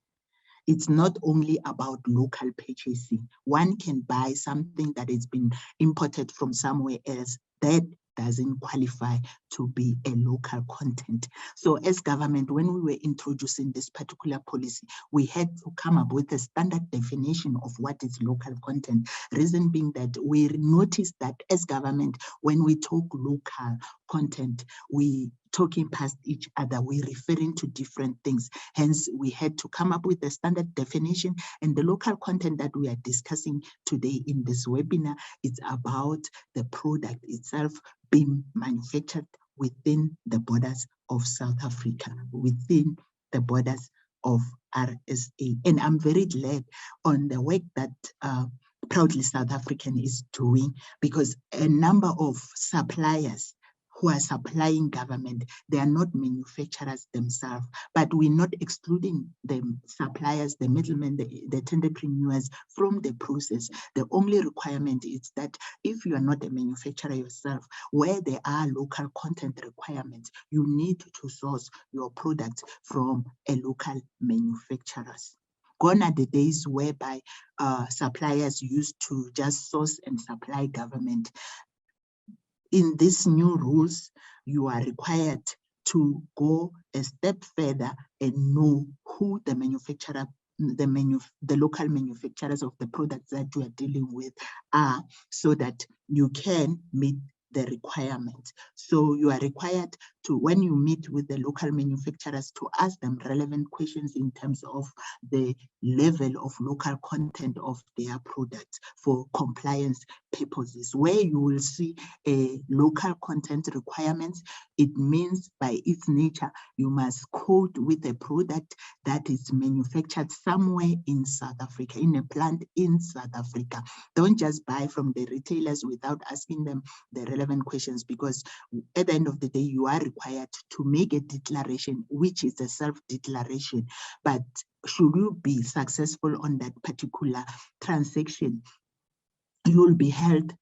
It's not only about local purchasing. One can buy something that has been imported from somewhere else. That doesn't qualify to be a local content. So as government, when we were introducing this particular policy, we had to come up with a standard definition of what is local content. Reason being that we noticed that as government, when we talk local content, we talking past each other, we're referring to different things. Hence, we had to come up with a standard definition, and the local content that we are discussing today in this webinar, it's about the product itself being manufactured within the borders of South Africa, within the borders of RSA. And I'm very glad on the work that Proudly South African is doing, because a number of suppliers who are supplying government, they are not manufacturers themselves, but we're not excluding the suppliers, the middlemen, the entrepreneurs from the process. The only requirement is that if you are not a manufacturer yourself, where there are local content requirements, you need to source your products from a local manufacturers. Gone are the days whereby suppliers used to just source and supply government. In these new rules, you are required to go a step further and know who the manufacturer, the local manufacturers of the products that you are dealing with are, so that you can meet the requirements. So you are required to, when you meet with the local manufacturers, to ask them relevant questions in terms of the level of local content of their products for compliance purposes. Where you will see a local content requirements, it means by its nature, you must code with a product that is manufactured somewhere in South Africa, in a plant in South Africa. Don't just buy from the retailers without asking them the relevant questions, because at the end of the day, you are required to make a declaration, which is a self-declaration. But should you be successful on that particular transaction, you will be held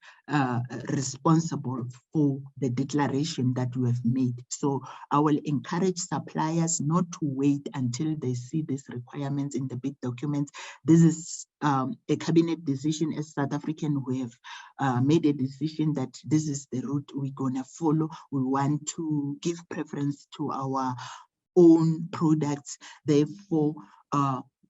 responsible for the declaration that you have made. So I will encourage suppliers not to wait until they see these requirements in the bid documents. This is a cabinet decision. As South African, we have made a decision that this is the route we're gonna follow. We want to give preference to our own products. Therefore,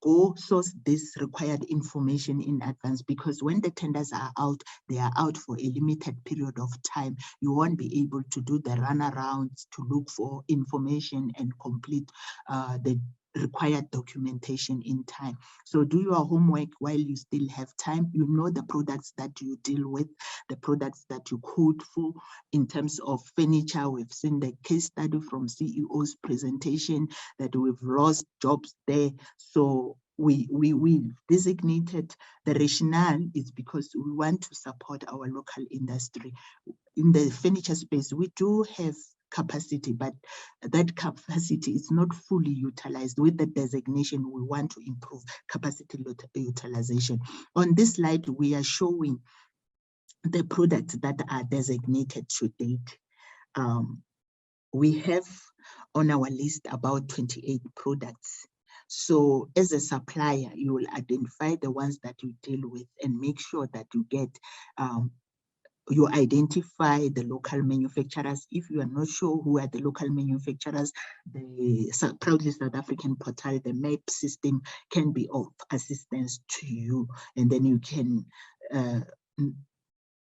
go source this required information in advance, because when the tenders are out, they are out for a limited period of time. You won't be able to do the runarounds to look for information and complete the required documentation in time. So do your homework while you still have time. You know the products that you deal with, the products that you code for. In terms of furniture, we've seen the case study from CEO's presentation that we've lost jobs there. So we designated the rationale is because we want to support our local industry. In the furniture space, we do have capacity, but that capacity is not fully utilized. With the designation, we want to improve capacity utilization. On this slide, we are showing the products that are designated to date. We have on our list about 28 products. So as a supplier, you will identify the ones that you deal with and make sure that you get you identify the local manufacturers. If you are not sure who are the local manufacturers, the Proudly South African portal, the MAP system, can be of assistance to you. And then you can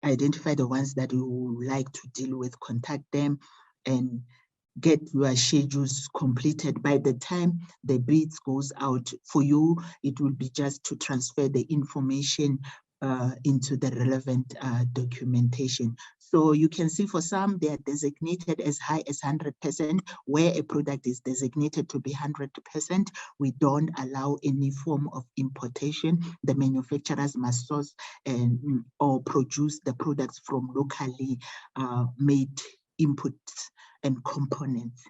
identify the ones that you would like to deal with, contact them, and get your schedules completed. By the time the bids goes out for you, it will be just to transfer the information into the relevant documentation. So you can see for some, they are designated as high as 100%. Where a product is designated to be 100%, we don't allow any form of importation. The manufacturers must source and or produce the products from locally made inputs and components.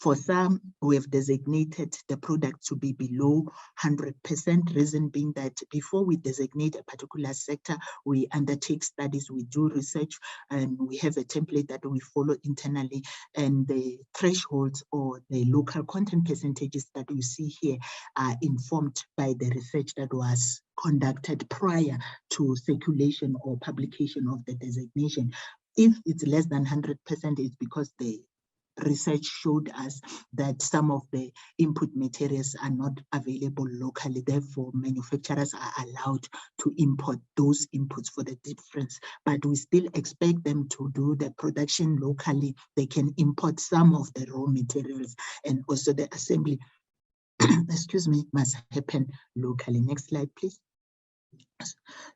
For some, we have designated the product to be below 100%, reason being that before we designate a particular sector, we undertake studies, we do research, and we have a template that we follow internally, and the thresholds or the local content percentages that you see here are informed by the research that was conducted prior to circulation or publication of the designation. If it's less than 100%, it's because the research showed us that some of the input materials are not available locally. Therefore, manufacturers are allowed to import those inputs for the difference, but we still expect them to do the production locally. They can import some of the raw materials, and also the assembly, excuse me, must happen locally. Next slide, please.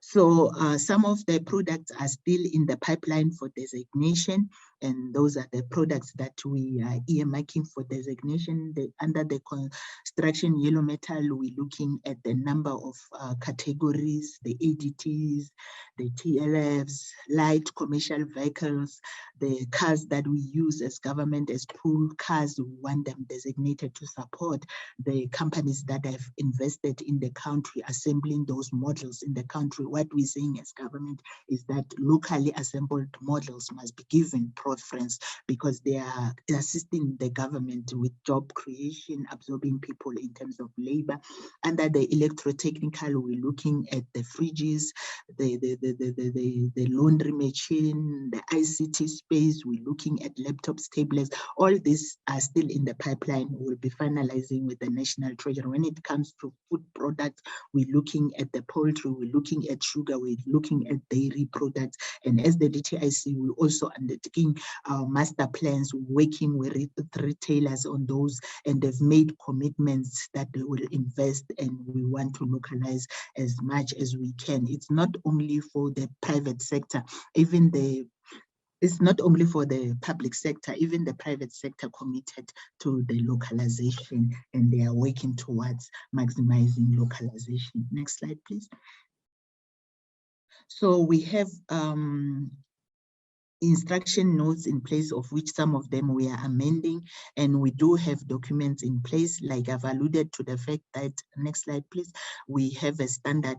So some of the products are still in the pipeline for designation, and those are the products that we are earmarking for designation. Under the construction yellow metal, we're looking at the number of categories, the ADTs, the TLFs, light commercial vehicles, the cars that we use as government as pool cars. We want them designated to support the companies that have invested in the country, assembling those models in the country. What we're saying as government is that locally assembled models must be given preference because they are assisting the government with job creation, absorbing people in terms of labor. Under the electrotechnical, we're looking at the fridges, the laundry machine, the ICT space. We're looking at laptops, tablets. All these are still in the pipeline. We'll be finalizing with the National Treasury. When it comes to food products, we're looking at the poultry, we're looking at sugar, we're looking at dairy products. And as the DTIC, we're also undertaking master plans, working with retailers on those, and they've made commitments that they will invest, and we want to localize as much as we can. It's not only for the private sector, it's not only for the public sector, even the private sector committed to the localization, and they are working towards maximizing localization. Next slide, please. So we have instruction notes in place, of which some of them we are amending, and we do have documents in place. Like I've alluded to the fact that, next slide please, we have a standard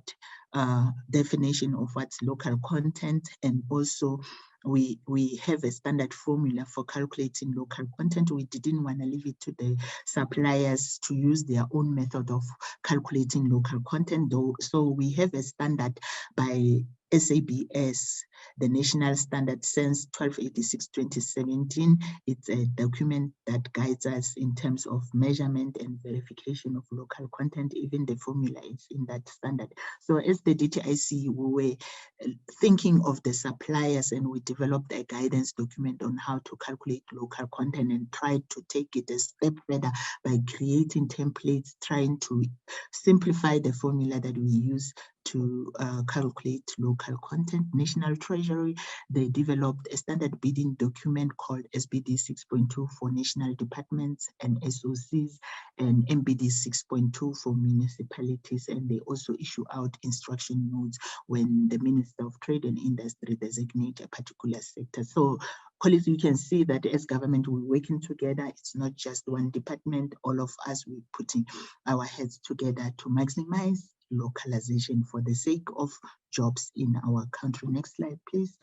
definition of what's local content, and also we have a standard formula for calculating local content. We didn't want to leave it to the suppliers to use their own method of calculating local content, though. So we have a standard by SABS, the national standard since 1286-2017. It's a document that guides us in terms of measurement and verification of local content. Even the formula is in that standard. So as the DTIC, we were thinking of the suppliers, and we developed a guidance document on how to calculate local content, and tried to take it a step further by creating templates, trying to simplify the formula that we use to calculate local content. National Treasury, they developed a standard bidding document called SBD 6.2 for national departments and SOCs, and MBD 6.2 for municipalities, and they also issue out instruction notes when the Minister of Trade and Industry designate a particular sector. So colleagues, you can see that as government, we're working together. It's not just one department. All of us, we're putting our heads together to maximize localization for the sake of jobs in our country. Next slide, please.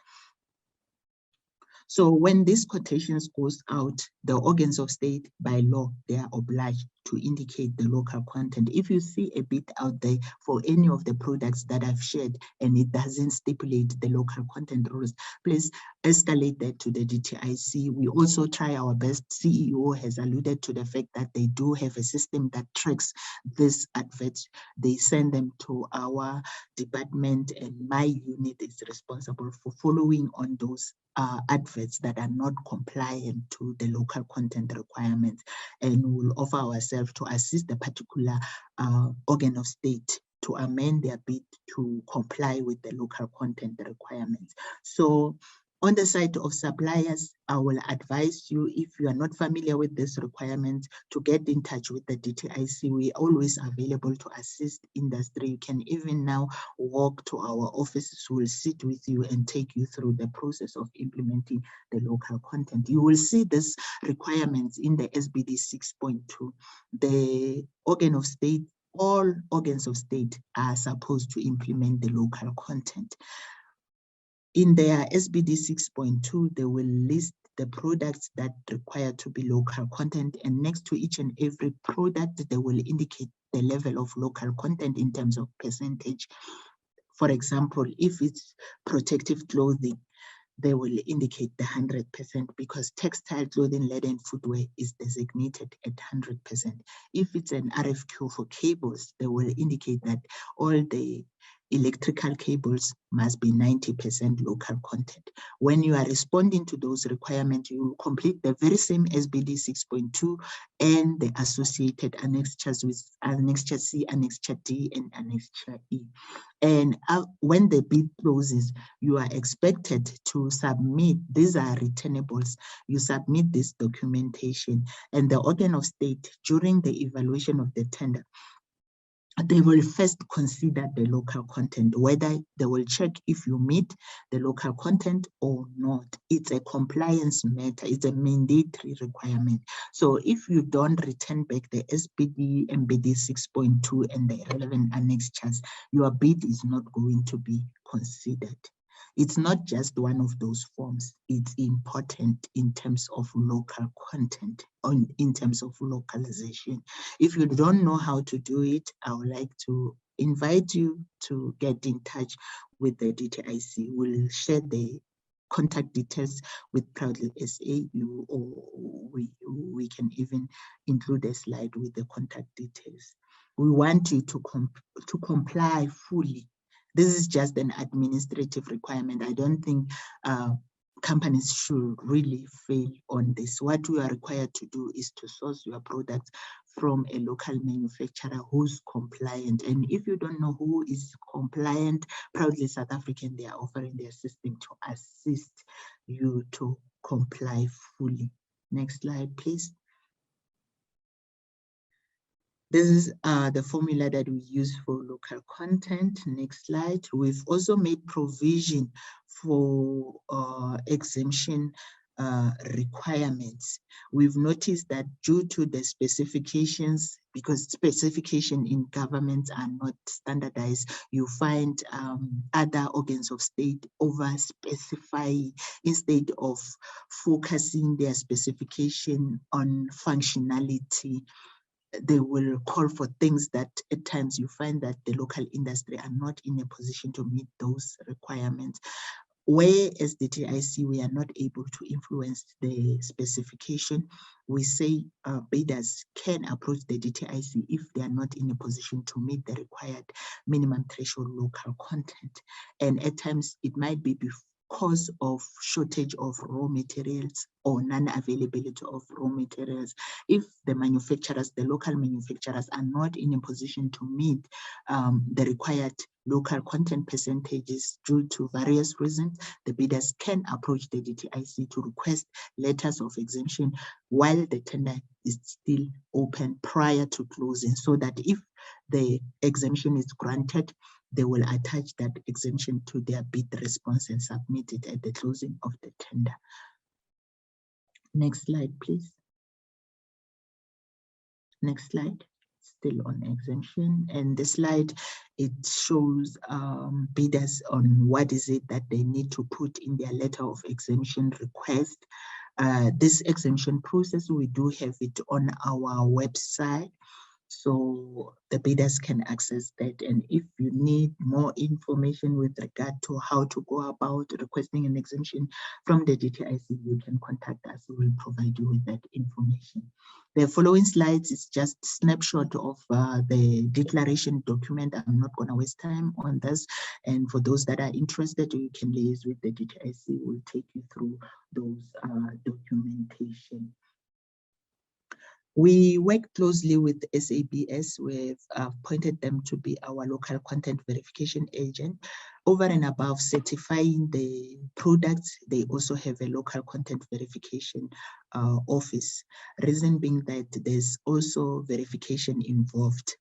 So when these quotations goes out, the organs of state by law, they are obliged to indicate the local content. If you see a bit out there for any of the products that I've shared and it doesn't stipulate the local content rules, please escalate that to the DTIC. We also try our best. CEO has alluded to the fact that they do have a system that tracks these adverts. They send them to our department, and my unit is responsible for following on those adverts that are not compliant to the local content requirements, and we'll offer ourselves to assist the particular organ of state to amend their bid to comply with the local content requirements. So On the side of suppliers, I will advise you, if you are not familiar with this requirement, to get in touch with the DTIC. We are always available to assist industry. You can even now walk to our offices. We'll sit with you and take you through the process of implementing the local content. You will see this requirements in the SBD 6.2. The organ of state, all organs of state are supposed to implement the local content. In their SBD 6.2, they will list the products that require to be local content, and next to each and every product, they will indicate the level of local content in terms of percentage. For example, if it's protective clothing, they will indicate the 100% because textile, clothing, leather, and footwear is designated at 100%. If it's an RFQ for cables, they will indicate that all the electrical cables must be 90% local content. When you are responding to those requirements, you will complete the very same SBD 6.2 and the associated annexures with Annexure C, Annexure D, and Annexure E. And when the bid closes, you are expected to submit, these are returnables, you submit this documentation, and the organ of state during the evaluation of the tender, they will first consider the local content, whether they will check if you meet the local content or not. It's a compliance matter, it's a mandatory requirement. So if you don't return back the SBD, MBD 6.2 and the relevant annexures, your bid is not going to be considered. It's not just one of those forms. It's important in terms of local content, in terms of localization. If you don't know how to do it, I would like to invite you to get in touch with the DTIC. We'll share the contact details with Proudly SAU, or we can even include a slide with the contact details. We want you to comply fully. This is just an administrative requirement. I don't think companies should really fail on this. What you are required to do is to source your products from a local manufacturer who's compliant. And if you don't know who is compliant, Proudly South African, they are offering their system to assist you to comply fully. Next slide, please. This is the formula that we use for local content. Next slide. We've also made provision for exemption requirements. We've noticed that due to the specifications, because specification in governments are not standardized, you find other organs of state over specify instead of focusing their specification on functionality. They will call for things that at times you find that the local industry are not in a position to meet those requirements. Where as the DTIC, we are not able to influence the specification, we say bidders can approach the DTIC if they are not in a position to meet the required minimum threshold local content. And at times it might be because of shortage of raw materials or non-availability of raw materials. If the manufacturers, the local manufacturers are not in a position to meet the required local content percentages due to various reasons, the bidders can approach the DTIC to request letters of exemption while the tender is still open prior to closing, so that if the exemption is granted, they will attach that exemption to their bid response and submit it at the closing of the tender. Next slide, please. Next slide. Still on exemption, and the slide, it shows bidders on what is it that they need to put in their letter of exemption request. This exemption process, we do have it on our website, so the bidders can access that. And if you need more information with regard to how to go about requesting an exemption from the DTIC, you can contact us. We will provide you with that information. The following slides is just a snapshot of the declaration document. I'm not going to waste time on this. And for those that are interested, you can liaise with the DTIC. We'll take you through those documentation. We work closely with SABS. We've appointed them to be our local content verification agent. Over and above certifying the products, they also have a local content verification office. Reason being that there's also verification involved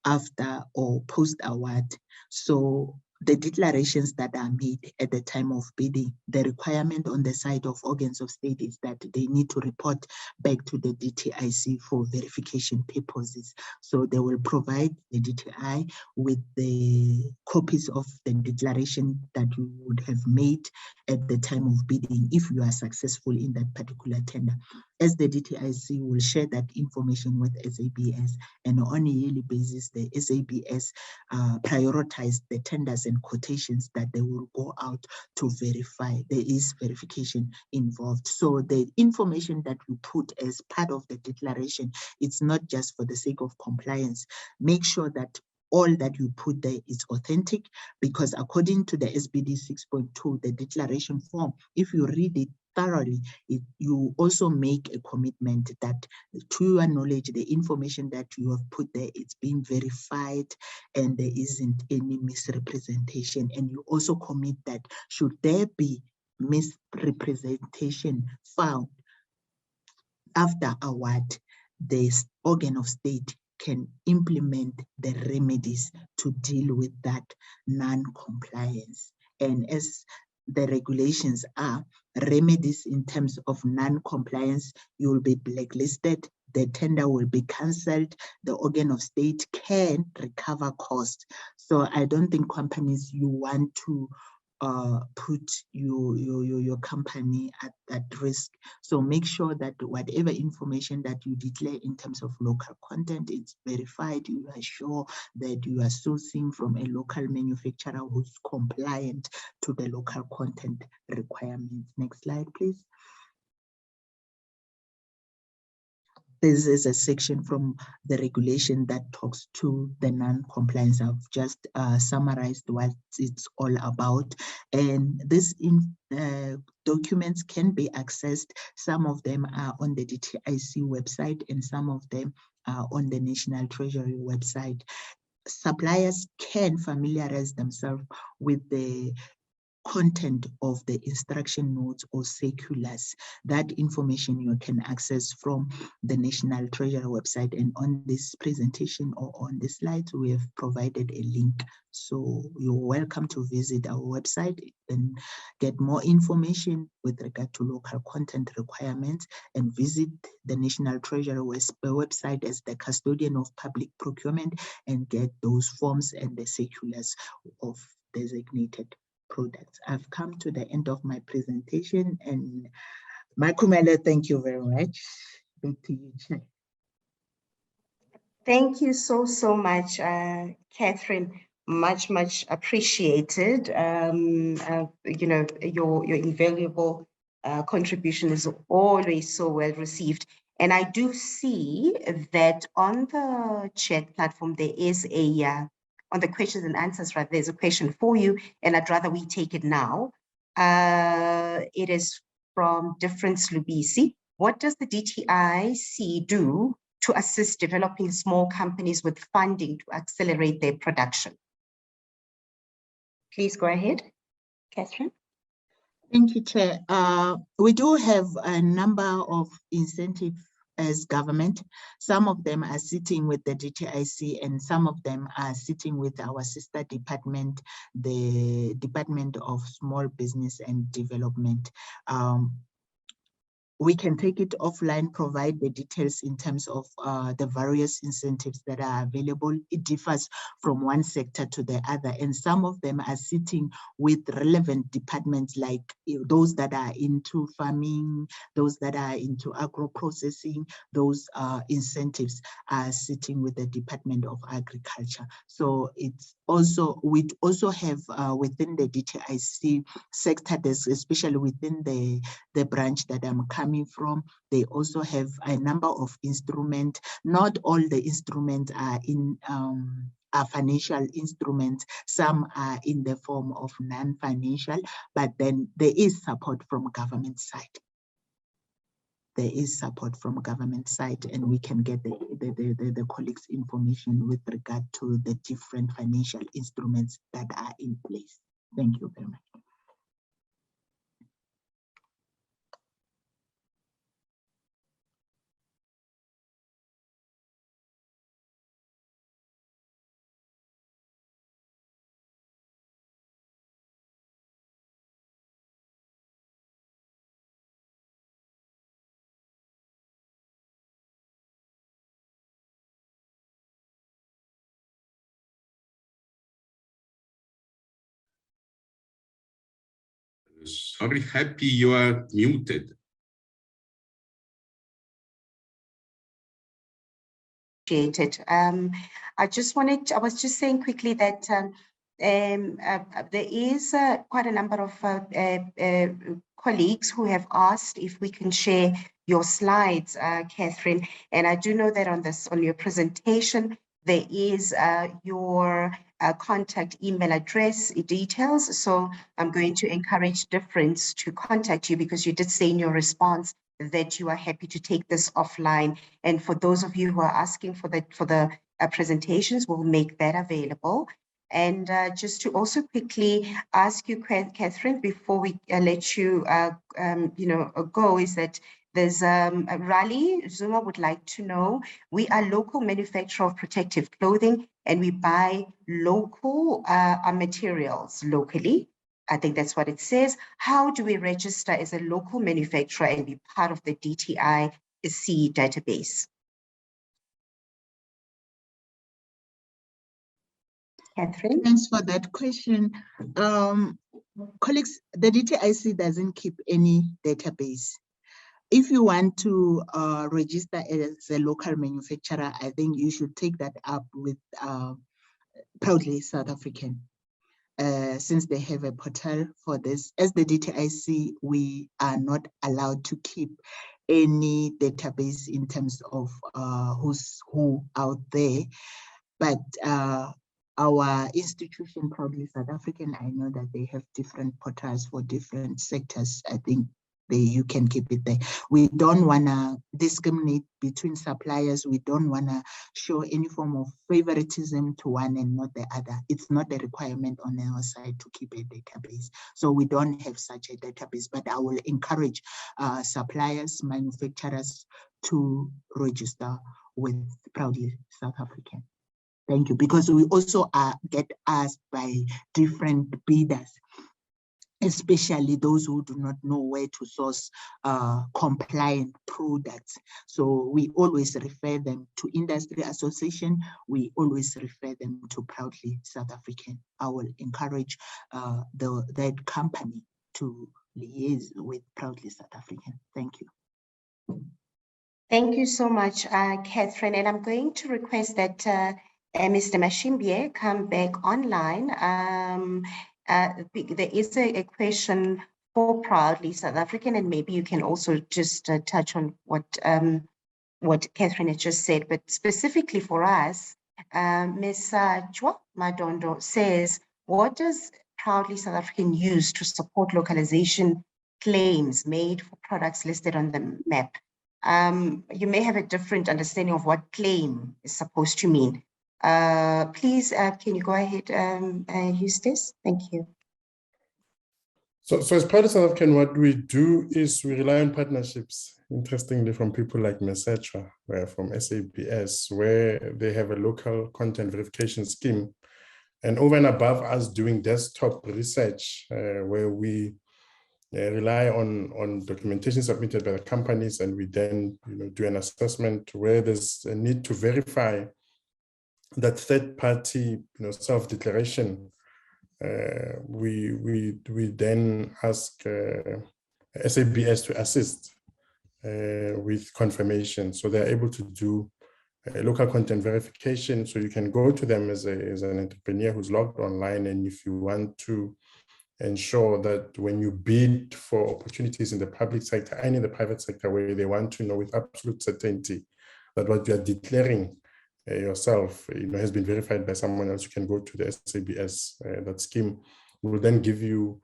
after or post-award. So the declarations that are made at the time of bidding, the requirement on the side of organs of state is that they need to report back to the DTIC for verification purposes. So they will provide the DTI with the copies of the declaration that you would have made at the time of bidding if you are successful in that particular tender. As the DTIC will share that information with SABS, and on a yearly basis, the SABS prioritize the tenders and quotations that they will go out to verify. There is verification involved. So the information that we put as part of the declaration, it's not just for the sake of compliance. Make sure that all that you put there is authentic, because according to the SBD 6.2, the declaration form, if you read it thoroughly, you also make a commitment that, to your knowledge, the information that you have put there, it's being verified and there isn't any misrepresentation. And you also commit that should there be misrepresentation found after award, the organ of state can implement the remedies to deal with that non-compliance. And as the regulations are, remedies in terms of non-compliance, you will be blacklisted, the tender will be cancelled, the organ of state can recover costs. So I don't think companies, you want to put your company at risk. So make sure that whatever information that you declare in terms of local content, it's verified. You are sure that you are sourcing from a local manufacturer who's compliant to the local content requirements. Next slide, please. This is a section from the regulation that talks to the non-compliance. I've just summarized what it's all about. And these documents can be accessed. Some of them are on the DTIC website and some of them are on the National Treasury website. Suppliers can familiarize themselves with the content of the instruction notes or circulars. That information you can access from the National Treasury website, and on this presentation or on the slides we have provided a link, so you're welcome to visit our website and get more information with regard to local content requirements, and visit the National Treasury website as the custodian of public procurement and get those forms and the circulars of designated products. I've come to the end of my presentation, and Makumele, thank you very much. Back to you, Chair. Thank you so much, Catherine. Much appreciated. You know, your invaluable contribution is always so well received. And I do see that on the chat platform, there is a on the questions and answers, right, there's a question for you, and I'd rather we take it now. It is from Difference Lubisi. What does the DTIC do to assist developing small companies with funding to accelerate their production? Please go ahead, Catherine. Thank you, Chair. We do have a number of incentives as government. Some of them are sitting with the DTIC and some of them are sitting with our sister department, the Department of Small Business and Development. We can take it offline, provide the details in terms of the various incentives that are available. It differs from one sector to the other, and some of them are sitting with relevant departments, like those that are into farming, those that are into agro-processing. Those incentives are sitting with the Department of Agriculture. So it's also, we also have within the DTIC sector, especially within the branch that I'm coming from, they also have a number of instruments. Not all the instruments are in are financial instruments. Some are in the form of non-financial, but then there is support from government side. there is support from government side, and we can get the colleagues information with regard to the different financial instruments that are in place. Thank you very much. Sorry, Happy, you are muted. I was just saying quickly that there is quite a number of colleagues who have asked if we can share your slides, Catherine. And I do know that on your presentation, there is your contact email address details. So I'm going to encourage Difference to contact you, because you did say in your response that you are happy to take this offline. And for those of you who are asking for the presentations, we'll make that available. And just to also quickly ask you, Catherine, before we let you, go, is that there's Raleigh Zuma would like to know, we are local manufacturer of protective clothing, and we buy local materials locally. I think that's what it says. How do we register as a local manufacturer and be part of the DTI CE database? Catherine? Thanks for that question. Colleagues, the DTIC doesn't keep any database. If you want to register as a local manufacturer, I think you should take that up with Proudly South African. Since they have a portal for this. As the DTIC, we are not allowed to keep any database in terms of who's who out there, but our institution, Proudly South African, I know that they have different portals for different sectors. I think you can keep it there. We don't want to discriminate between suppliers. We don't want to show any form of favoritism to one and not the other. It's not a requirement on our side to keep a database. So we don't have such a database, but I will encourage suppliers, manufacturers to register with Proudly South African. Thank you, because we also get asked by different bidders, especially those who do not know where to source compliant products. So we always refer them to industry association. We always refer them to Proudly South African. I will encourage that company to liaise with Proudly South African. Thank you. Thank you so much, Catherine. And I'm going to request that Mr. Mashimbie come back online. There is a question for Proudly South African, and maybe you can also just touch on what Catherine has just said, but specifically for us, Ms. Chwa Madondo says, what does Proudly South African use to support localization claims made for products listed on the map? You may have a different understanding of what claim is supposed to mean. Please, can you go ahead, Eustace? Thank you. So as Proudly South African, what we do is we rely on partnerships, interestingly, from people like Matitza, from SABS, where they have a local content verification scheme. And over and above us doing desktop research, where we rely on documentation submitted by the companies, and we then do an assessment where there's a need to verify that third-party self-declaration. We then ask SABS to assist with confirmation, so they're able to do local content verification. So you can go to them as an entrepreneur who's logged online, and if you want to ensure that when you bid for opportunities in the public sector and in the private sector, where they want to know with absolute certainty that what you are declaring yourself has been verified by someone else, you can go to the SABS. That scheme will then give you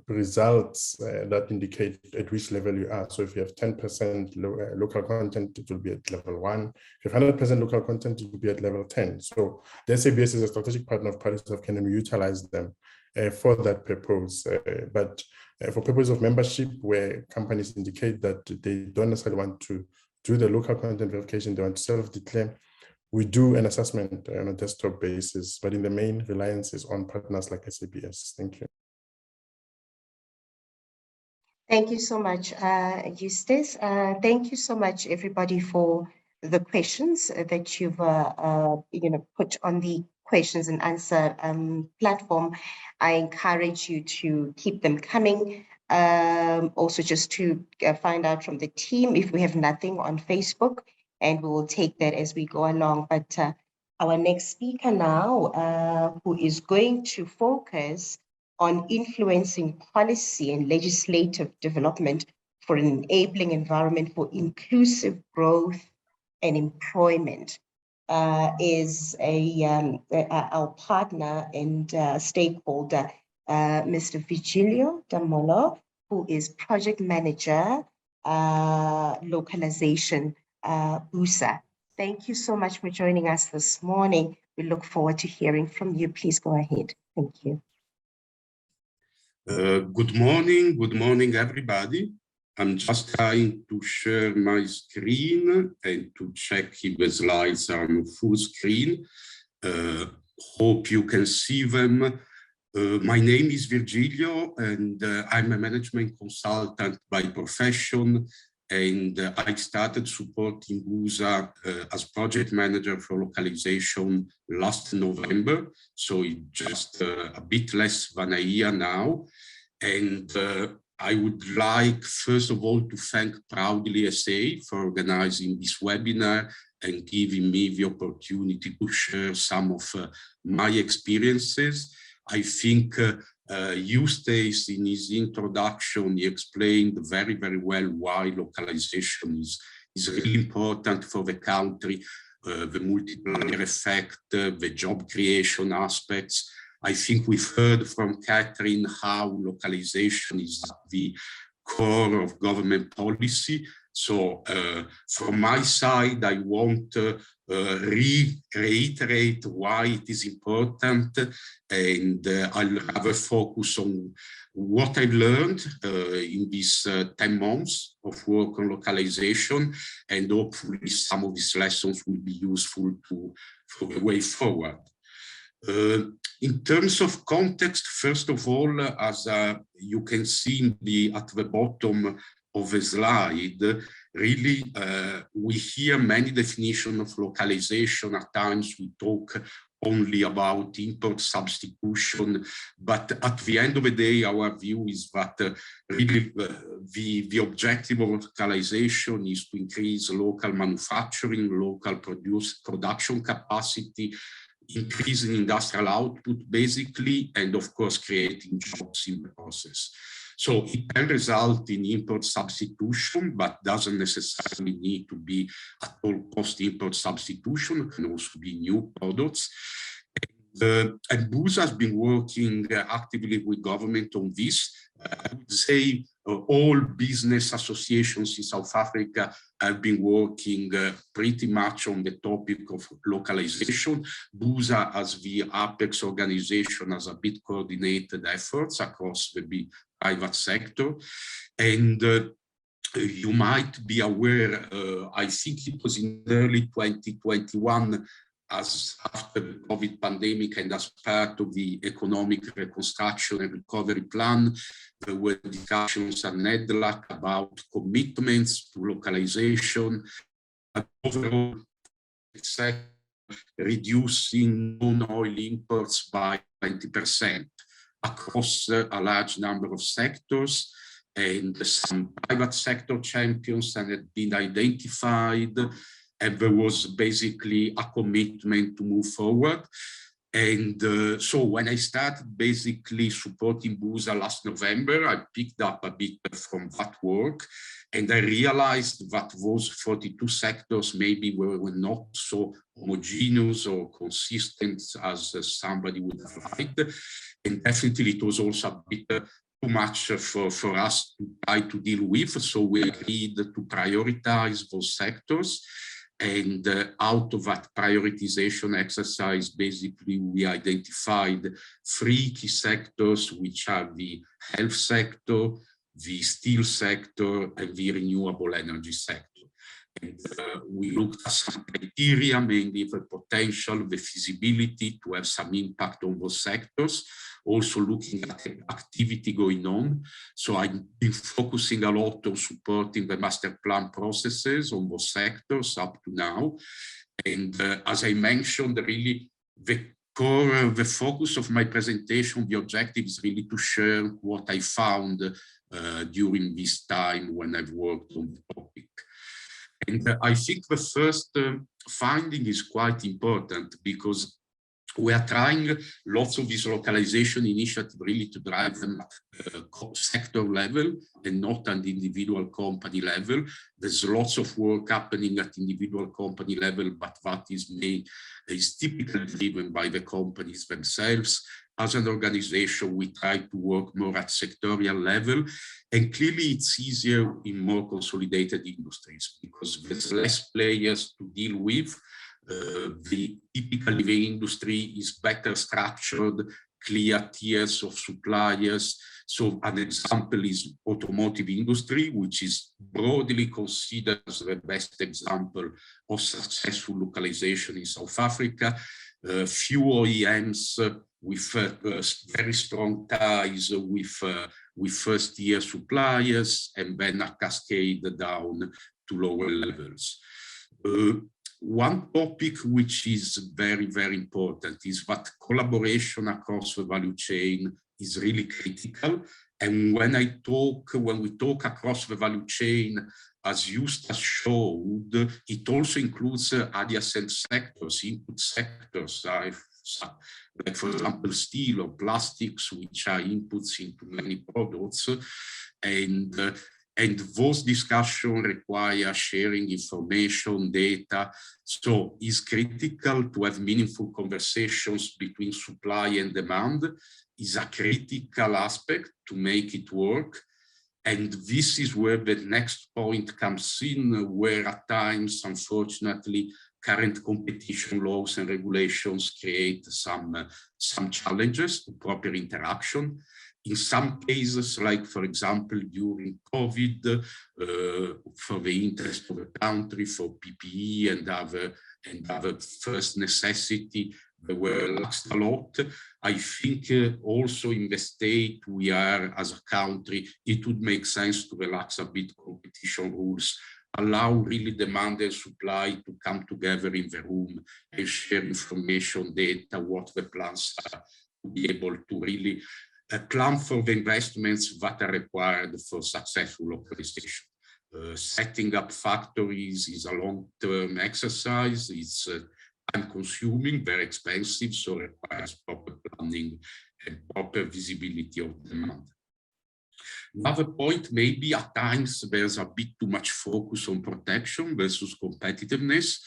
results that indicate at which level you are. So if you have 10% local content, it will be at level 1. If you have 100% local content, it will be at level 10. So the SABS is a strategic partner of Parties of Kingdom. We utilize them for that purpose. But for purpose of membership, where companies indicate that they don't necessarily want to do the local content verification, they want to self-declare, we do an assessment on a desktop basis, but in the main, reliance is on partners like SABS. Thank you. Thank you so much, Eustace. Thank you so much, everybody, for the questions that you've put on the questions and answer platform. I encourage you to keep them coming. Also, just to find out from the team if we have nothing on Facebook, and we will take that as we go along. But our next speaker now, who is going to focus on influencing policy and legislative development for an enabling environment for inclusive growth and employment, is our partner and stakeholder, Mr. Virgilio Damolo, who is Project Manager, Localization, BUSA. Thank you so much for joining us this morning. We look forward to hearing from you. Please go ahead. Thank you. Good morning, everybody. I'm just trying to share my screen and to check if the slides are on full screen. Hope you can see them. My name is Virgilio, and I'm a management consultant by profession. And I started supporting BUSA as project manager for localization last November. So it's just a bit less than a year now. And I would like, first of all, to thank Proudly SA for organizing this webinar and giving me the opportunity to share some of my experiences. I think Eustace, in his introduction, he explained very, very well why localization is really important for the country, the multiplier effect, the job creation aspects. I think we've heard from Catherine how localization is at the core of government policy. So from my side, I want to reiterate why it is important, and I'll have a focus on what I've learned in these 10 months of work on localization, and hopefully some of these lessons will be useful for the way forward. In terms of context, first of all, as you can see at the bottom of the slide, really, we hear many definitions of localization. At times we talk only about import substitution, but at the end of the day, our view is that really the objective of localization is to increase local manufacturing, local production capacity, increasing industrial output, basically, and of course, creating jobs in the process. So it can result in import substitution, but doesn't necessarily need to be at all cost import substitution. It can also be new products. And BUSA has been working actively with government on this. I would say all business associations in South Africa have been working pretty much on the topic of localization. BUSA, as the apex organization, has a bit coordinated efforts across the private sector. And you might be aware, I think it was in early 2021, as after the COVID pandemic and as part of the economic reconstruction and recovery plan, there were discussions at NEDLAC about commitments to localization, and overall reducing non-oil imports by 20% across a large number of sectors, and some private sector champions that had been identified. And there was basically a commitment to move forward. And so when I started basically supporting BUSA last November, I picked up a bit from that work, and I realized that those 42 sectors maybe were not so homogeneous or consistent as somebody would have liked. And definitely it was also a bit too much for us to try to deal with. So we agreed to prioritize those sectors. And out of that prioritization exercise, basically, we identified 3 key sectors, which are the health sector, the steel sector, and the renewable energy sector. And we looked at some criteria, mainly the potential, the feasibility to have some impact on those sectors, also looking at the activity going on. So I've been focusing a lot on supporting the master plan processes on those sectors up to now. And as I mentioned, really the core, the focus of my presentation, the objective is really to share what I found during this time when I've worked on the topic. And I think the first finding is quite important, because we are trying lots of this localization initiative really to drive them at sector level and not at the individual company level. There's lots of work happening at individual company level, but that is typically driven by the companies themselves. As an organization, we try to work more at sectorial level, and clearly it's easier in more consolidated industries because there's less players to deal with. Typically the industry is better structured, clear tiers of suppliers. So an example is automotive industry, which is broadly considered as the best example of successful localization in South Africa. Few OEMs with very strong ties with first-tier suppliers, and then a cascade down to lower levels. One topic which is very, very important is that collaboration across the value chain is really critical. And when we talk across the value chain, as Justus showed, it also includes adjacent sectors, input sectors, like for example, steel or plastics, which are inputs into many products. And those discussions require sharing information, data. So it's critical to have meaningful conversations between supply and demand. Is a critical aspect to make it work. And this is where the next point comes in, where at times, unfortunately, current competition laws and regulations create some challenges to proper interaction. In some cases, like for example, during COVID, for the interest of the country, for PPE and other first necessity, they were relaxed a lot. I think also in the state we are as a country, it would make sense to relax a bit competition rules, allow really demand and supply to come together in the room and share information, data, what the plans are, to be able to really plan for the investments that are required for successful localization. Setting up factories is a long-term exercise. It's time-consuming, very expensive, so requires proper planning and proper visibility of demand. Another point, maybe at times there's a bit too much focus on protection versus competitiveness.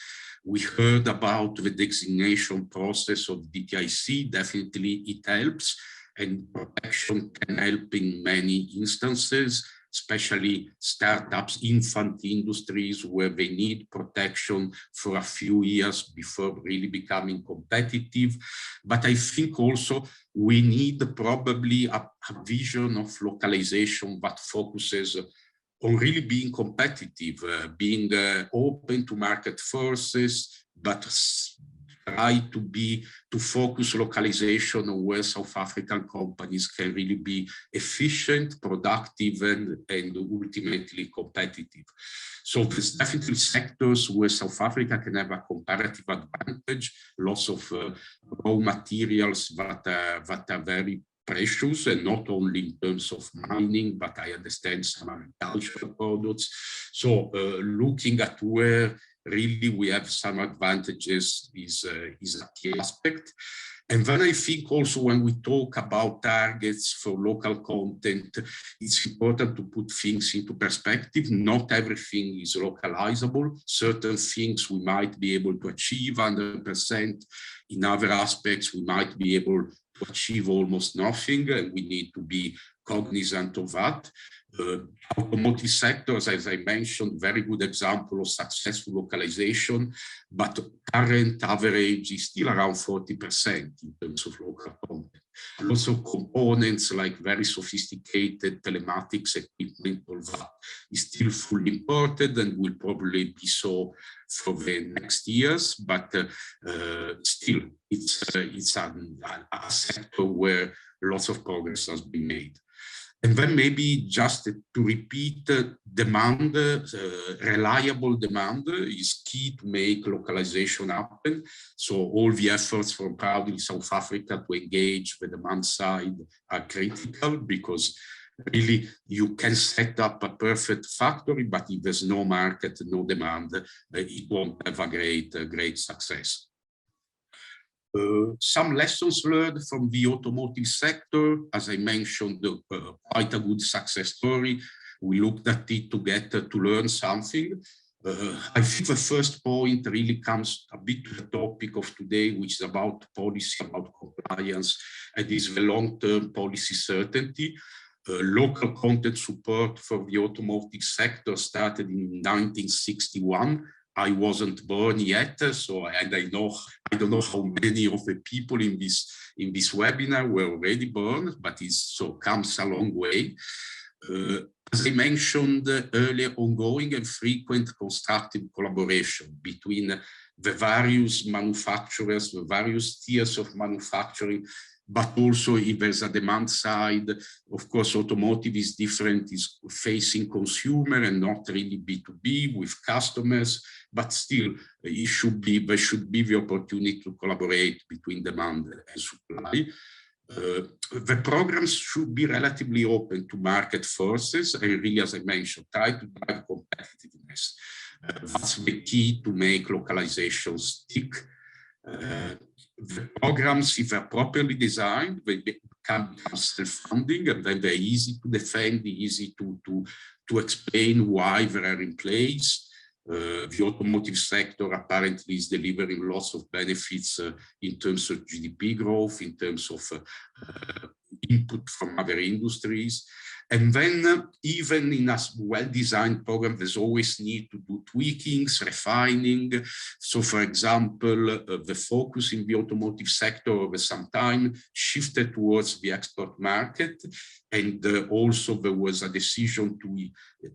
We heard about the designation process of DTIC. Definitely it helps, and protection can help in many instances, especially startups, infant industries, where they need protection for a few years before really becoming competitive. But I think also we need probably a vision of localization that focuses on really being competitive, being open to market forces, but try to focus localization on where South African companies can really be efficient, productive, and ultimately competitive. So there's definitely sectors where South Africa can have a comparative advantage, lots of raw materials that are very precious, and not only in terms of mining, but I understand some agricultural products. So looking at where really we have some advantages is a key aspect. And then I think also when we talk about targets for local content, it's important to put things into perspective. Not everything is localizable. Certain things we might be able to achieve 100%. In other aspects, we might be able to achieve almost nothing, and we need to be cognizant of that. Automotive sectors, as I mentioned, very good example of successful localization, but current average is still around 40% in terms of local content. Lots of components like very sophisticated telematics equipment, all that is still fully imported and will probably be so for the next years, but still it's a sector where lots of progress has been made. And then maybe just to repeat, demand, reliable demand is key to make localization happen. So all the efforts from Proudly South Africa to engage the demand side are critical, because really you can set up a perfect factory, but if there's no market, no demand, it won't have a great success. Some lessons learned from the automotive sector, as I mentioned, quite a good success story. We looked at it together to learn something. I think the first point really comes a bit to the topic of today, which is about policy, about compliance, and is the long-term policy certainty. Local content support for the automotive sector started in 1961. I wasn't born yet, so I don't know how many of the people in this webinar were already born, but so comes a long way. As I mentioned earlier, ongoing and frequent constructive collaboration between the various manufacturers, the various tiers of manufacturing, but also if there's a demand side. Of course, automotive is different, is facing consumer and not really B2B with customers, but still there should be the opportunity to collaborate between demand and supply. The programs should be relatively open to market forces and really, as I mentioned, try to drive competitiveness. That's the key to make localization stick. The programs, if they're properly designed, they can become self-funding, and then they're easy to defend, easy to explain why they are in place. The automotive sector apparently is delivering lots of benefits in terms of GDP growth, in terms of input from other industries. And then even in a well-designed program, there's always need to do tweakings, refining. So for example, the focus in the automotive sector over some time shifted towards the export market. And also there was a decision to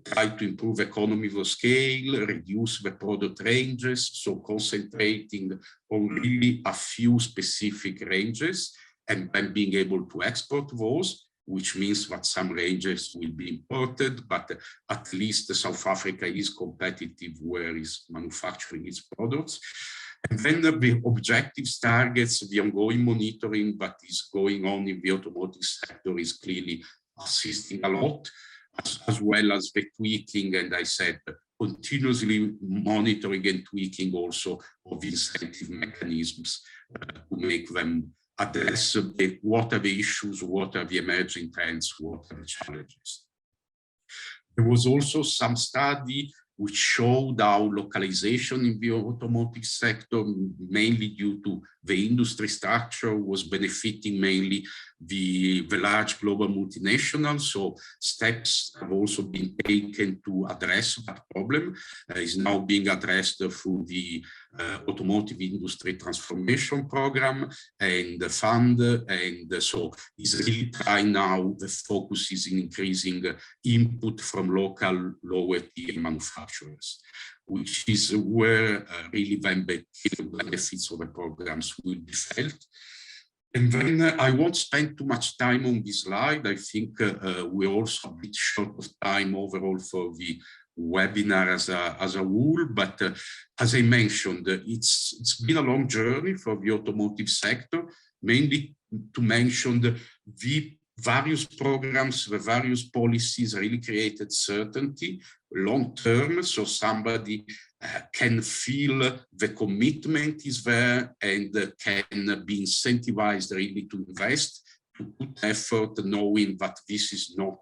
try to improve economies of scale, reduce the product ranges, so concentrating on really a few specific ranges and then being able to export those, which means that some ranges will be imported, but at least South Africa is competitive where it's manufacturing its products. And then the objectives, targets, the ongoing monitoring that is going on in the automotive sector is clearly assisting a lot, as well as the tweaking, and I said, continuously monitoring and tweaking also of incentive mechanisms to make them address what are the issues, what are the emerging trends, what are the challenges. There was also some study which showed how localization in the automotive sector, mainly due to the industry structure, was benefiting mainly the large global multinationals. So steps have also been taken to address that problem. Is now being addressed through the Automotive Industry Transformation Program and the fund. And so is really trying now, the focus is in increasing input from local lower tier manufacturers, which is where really then the benefits of the programs will be felt. And then I won't spend too much time on this slide. I think we're also a bit short of time overall for the webinar as a whole, but as I mentioned, it's been a long journey for the automotive sector, mainly to mention the various programs, the various policies really created certainty long term. So somebody can feel the commitment is there and can be incentivized really to invest, to put effort, knowing that this is not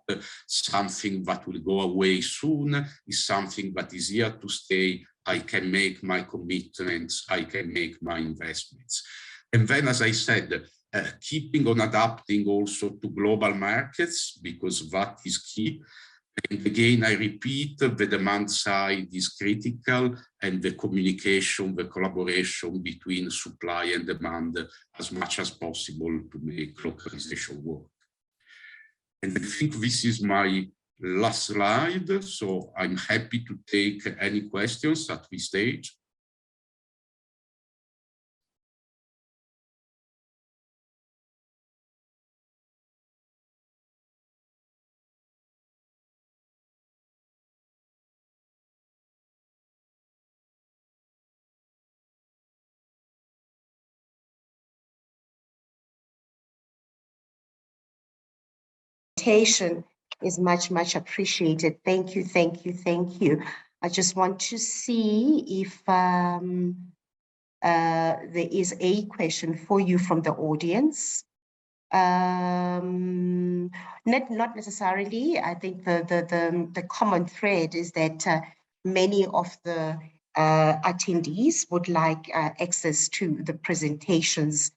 something that will go away soon, is something that is here to stay. I can make my commitments, I can make my investments. And then, as I said, keeping on adapting also to global markets, because that is key. And again, I repeat, the demand side is critical, and the communication, the collaboration between supply and demand as much as possible to make localization work. And I think this is my last slide, so I'm happy to take any questions at this stage. Is much appreciated. Thank you, thank you, thank you. I just want to see if there is a question for you from the audience. Not necessarily. I think the common thread is that many of the attendees would like access to the presentations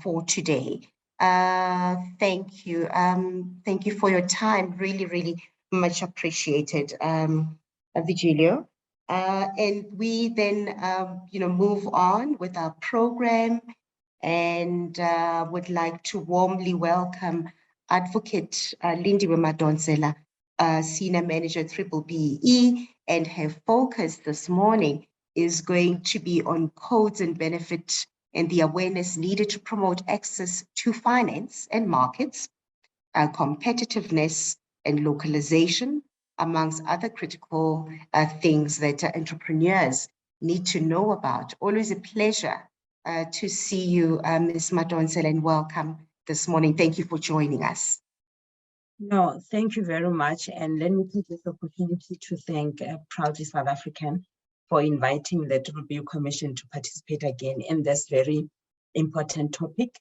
for today. Thank you. Thank you for your time. Really much appreciated, Virgilio. And we then, move on with our program, and would like to warmly welcome Advocate Lindiwe Madonsela, Senior Manager BBBE, and her focus this morning is going to be on codes and benefits and the awareness needed to promote access to finance and markets, competitiveness and localization, amongst other critical things that entrepreneurs need to know about. Always a pleasure to see you, Ms. Madonsela, and welcome this morning. Thank you for joining us. No, thank you very much. And let me take this opportunity to thank Proudly South African for inviting the BBBE Commission to participate again in this very important topic.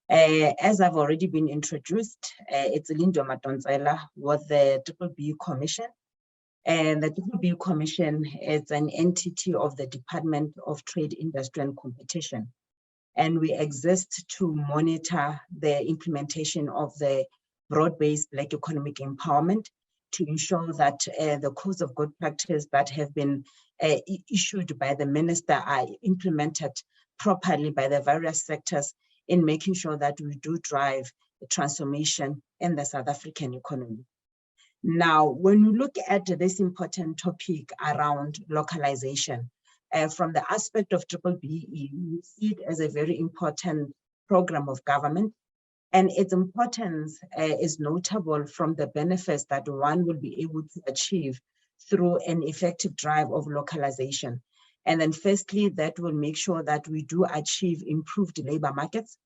As I've already been introduced, it's Lindiwe Madonsela with the BBBE Commission. And the BBBE Commission is an entity of the Department of Trade, Industry and Competition. And we exist to monitor the implementation of the broad-based Black economic empowerment to ensure that the codes of good practice that have been issued by the minister are implemented properly by the various sectors in making sure that we do drive the transformation in the South African economy. Now, when we look at this important topic around localization, from the aspect of BBBE, we see it as a very important program of government, and its importance is notable from the benefits that one will be able to achieve through an effective drive of localization. And then firstly, that will make sure that we do achieve improved labor markets,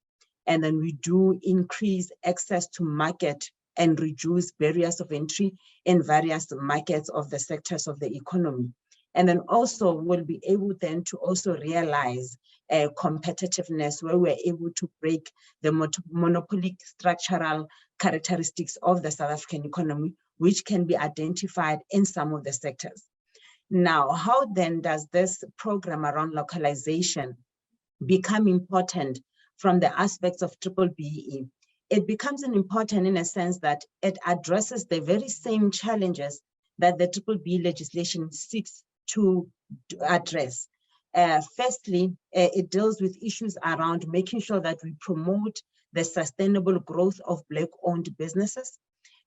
and then we do increase access to market and reduce barriers of entry in various markets of the sectors of the economy. And then also we'll be able then to also realize competitiveness, where we're able to break the monopoly structural characteristics of the South African economy, which can be identified in some of the sectors. Now, how then does this program around localization become important from the aspects of BBBE? It becomes important in a sense that it addresses the very same challenges that the BBBE legislation seeks to address. Firstly, it deals with issues around making sure that we promote the sustainable growth of Black-owned businesses,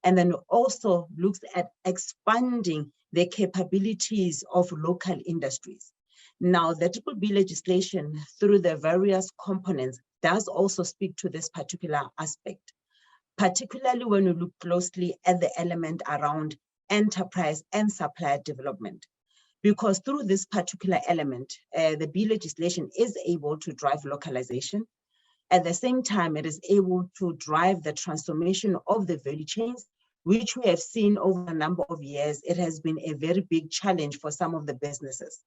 and then also looks at expanding the capabilities of local industries. Now, the BBBE legislation, through the various components, does also speak to this particular aspect, particularly when we look closely at the element around enterprise and supplier development. Because through this particular element, the BBBE legislation is able to drive localization. At the same time, it is able to drive the transformation of the value chains, which we have seen over a number of years. It has been a very big challenge for some of the businesses.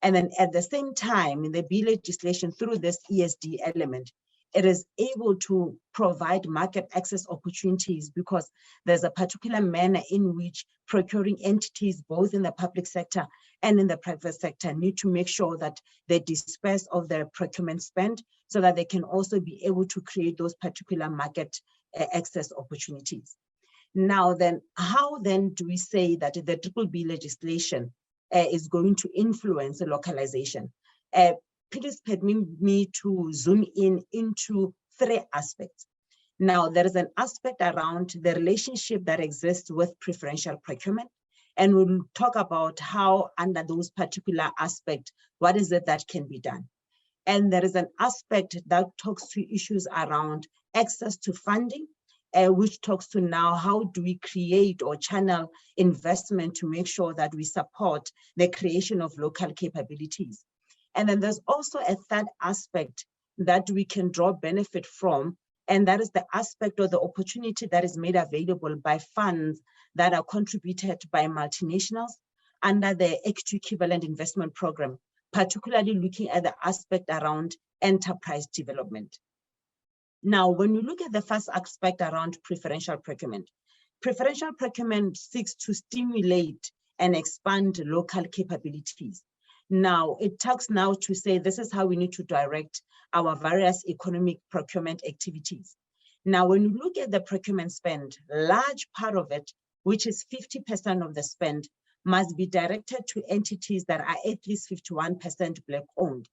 And then at the same time, in the B legislation, through this ESD element, it is able to provide market access opportunities because there's a particular manner in which procuring entities, both in the public sector and in the private sector, need to make sure that they disperse of their procurement spend so that they can also be able to create those particular market access opportunities. Now then, how then do we say that the BBB legislation is going to influence the localization? Please permit me to zoom in into 3 aspects. Now, there is an aspect around the relationship that exists with preferential procurement, and we'll talk about how under those particular aspects, what is it that can be done? And there is an aspect that talks to issues around access to funding, which talks to now how do we create or channel investment to make sure that we support the creation of local capabilities. And then there's also a third aspect that we can draw benefit from, and that is the aspect or the opportunity that is made available by funds that are contributed by multinationals under the Act Equivalent Investment Program, particularly looking at the aspect around enterprise development. Now, when you look at the first aspect around preferential procurement seeks to stimulate and expand local capabilities. Now, it talks now to say this is how we need to direct our various economic procurement activities. Now, when you look at the procurement spend, large part of it, which is 50% of the spend, must be directed to entities that are at least 51% Black owned.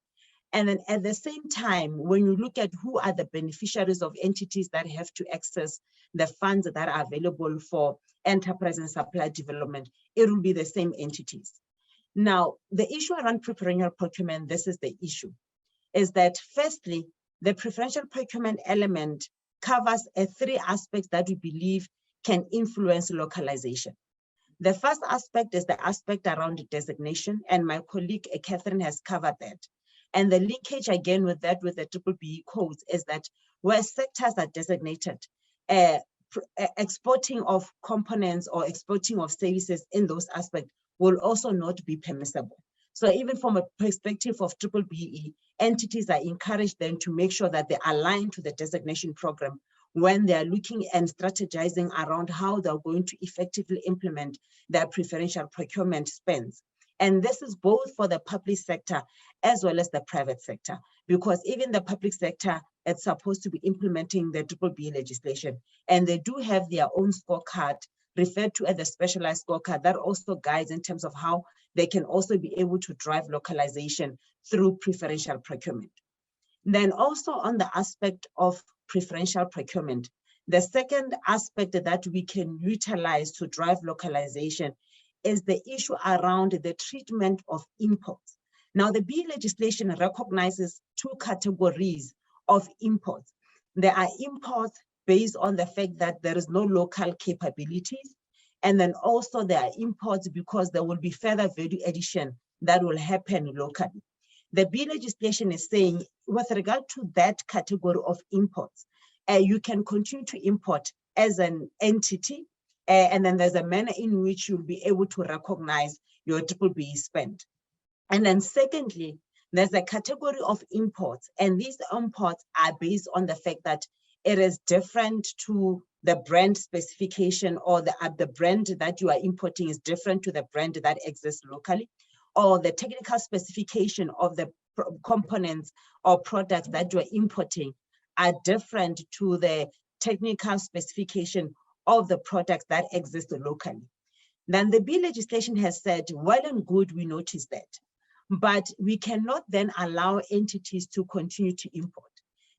And then at the same time, when you look at who are the beneficiaries of entities that have to access the funds that are available for enterprise and supply development, it will be the same entities. Now, the issue around preferential procurement, this is the issue, is that firstly, the preferential procurement element covers 3 aspects that we believe can influence localization. The first aspect is the aspect around designation, and my colleague Catherine has covered that. And the linkage again with that, with the BBB codes, is that where sectors are designated, exporting of components or exporting of services in those aspects will also not be permissible. So even from a perspective of BBBE, entities are encouraged then to make sure that they align to the designation program when they are looking and strategizing around how they're going to effectively implement their preferential procurement spends. And this is both for the public sector as well as the private sector, because even the public sector is supposed to be implementing the BBB legislation, and they do have their own scorecard referred to as the specialized scorecard that also guides in terms of how they can also be able to drive localization through preferential procurement. Then also on the aspect of preferential procurement, the second aspect that we can utilize to drive localization is the issue around the treatment of imports. Now, the B legislation recognizes 2 categories of imports. There are imports based on the fact that there is no local capabilities, and then also there are imports because there will be further value addition that will happen locally. The B legislation is saying, with regard to that category of imports, you can continue to import as an entity, and then there's a manner in which you'll be able to recognize your BBB spend. And then secondly, there's a category of imports, and these imports are based on the fact that it is different to the brand specification, or the brand that you are importing is different to the brand that exists locally, or the technical specification of the components or products that you are importing are different to the technical specification of the products that exist locally. Then the B legislation has said, well and good, we notice that, but we cannot then allow entities to continue to import.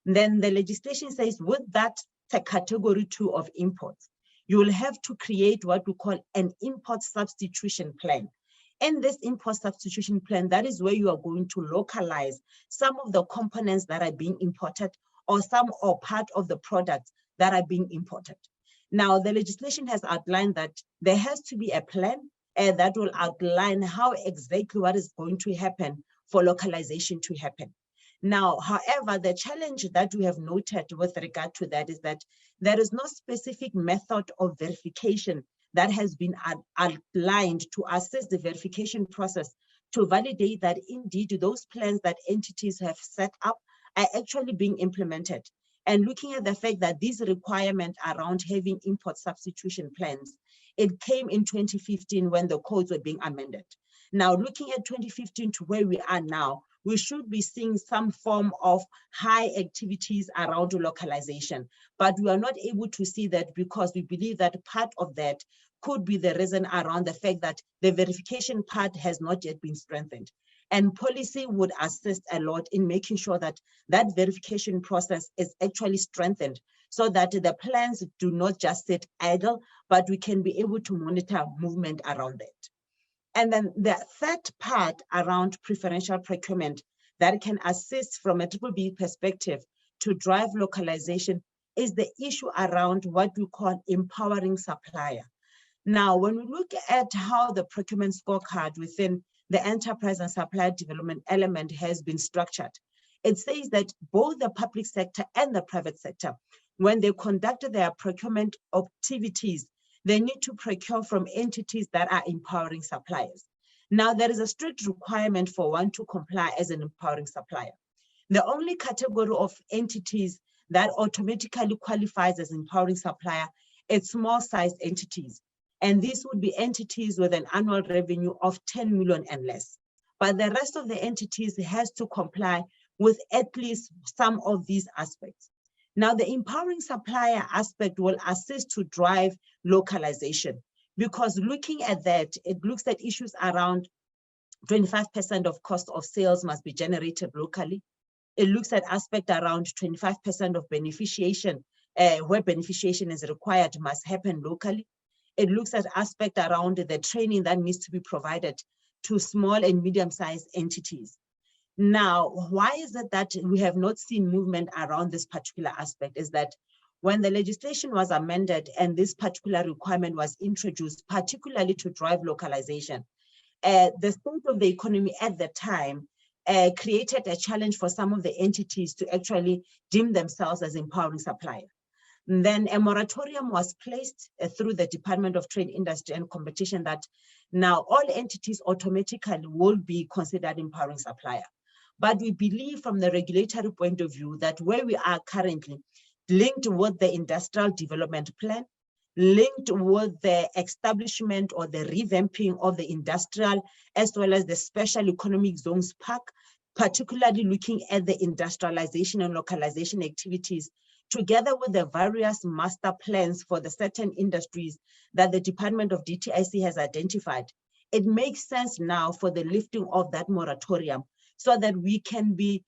Then the legislation says with that category 2 of imports, you will have to create what we call an import substitution plan. In this import substitution plan, that is where you are going to localize some of the components that are being imported, or some or part of the products that are being imported. Now, the legislation has outlined that there has to be a plan that will outline how exactly what is going to happen for localization to happen. Now, however, the challenge that we have noted with regard to that is that there is no specific method of verification that has been outlined to assess the verification process to validate that indeed those plans that entities have set up are actually being implemented. And looking at the fact that these requirements around having import substitution plans, it came in 2015 when the codes were being amended. Now, looking at 2015 to where we are now, we should be seeing some form of high activities around localization, but we are not able to see that because we believe that part of that could be the reason around the fact that the verification part has not yet been strengthened. And policy would assist a lot in making sure that that verification process is actually strengthened so that the plans do not just sit idle, but we can be able to monitor movement around it. And then the third part around preferential procurement that can assist from a BBB perspective to drive localization is the issue around what we call empowering supplier. Now, when we look at how the procurement scorecard within the enterprise and supply development element has been structured, it says that both the public sector and the private sector, when they conduct their procurement activities, they need to procure from entities that are empowering suppliers. Now, there is a strict requirement for one to comply as an empowering supplier. The only category of entities that automatically qualifies as empowering supplier is small-sized entities. And these would be entities with an annual revenue of 10 million and less. But the rest of the entities has to comply with at least some of these aspects. Now, the empowering supplier aspect will assist to drive localization, because looking at that, it looks at issues around 25% of cost of sales must be generated locally. It looks at aspect around 25% of beneficiation, where beneficiation is required must happen locally. It looks at aspect around the training that needs to be provided to small and medium-sized entities. Now, why is it that we have not seen movement around this particular aspect? Is that when the legislation was amended and this particular requirement was introduced, particularly to drive localization, the state of the economy at the time created a challenge for some of the entities to actually deem themselves as empowering suppliers. Then a moratorium was placed through the Department of Trade, Industry and Competition that now all entities automatically will be considered empowering supplier. But we believe from the regulatory point of view that where we are currently, linked with the industrial development plan, linked with the establishment or the revamping of the industrial as well as the special economic zones park, particularly looking at the industrialization and localization activities, together with the various master plans for the certain industries that the Department of DTIC has identified, it makes sense now for the lifting of that moratorium so that we can be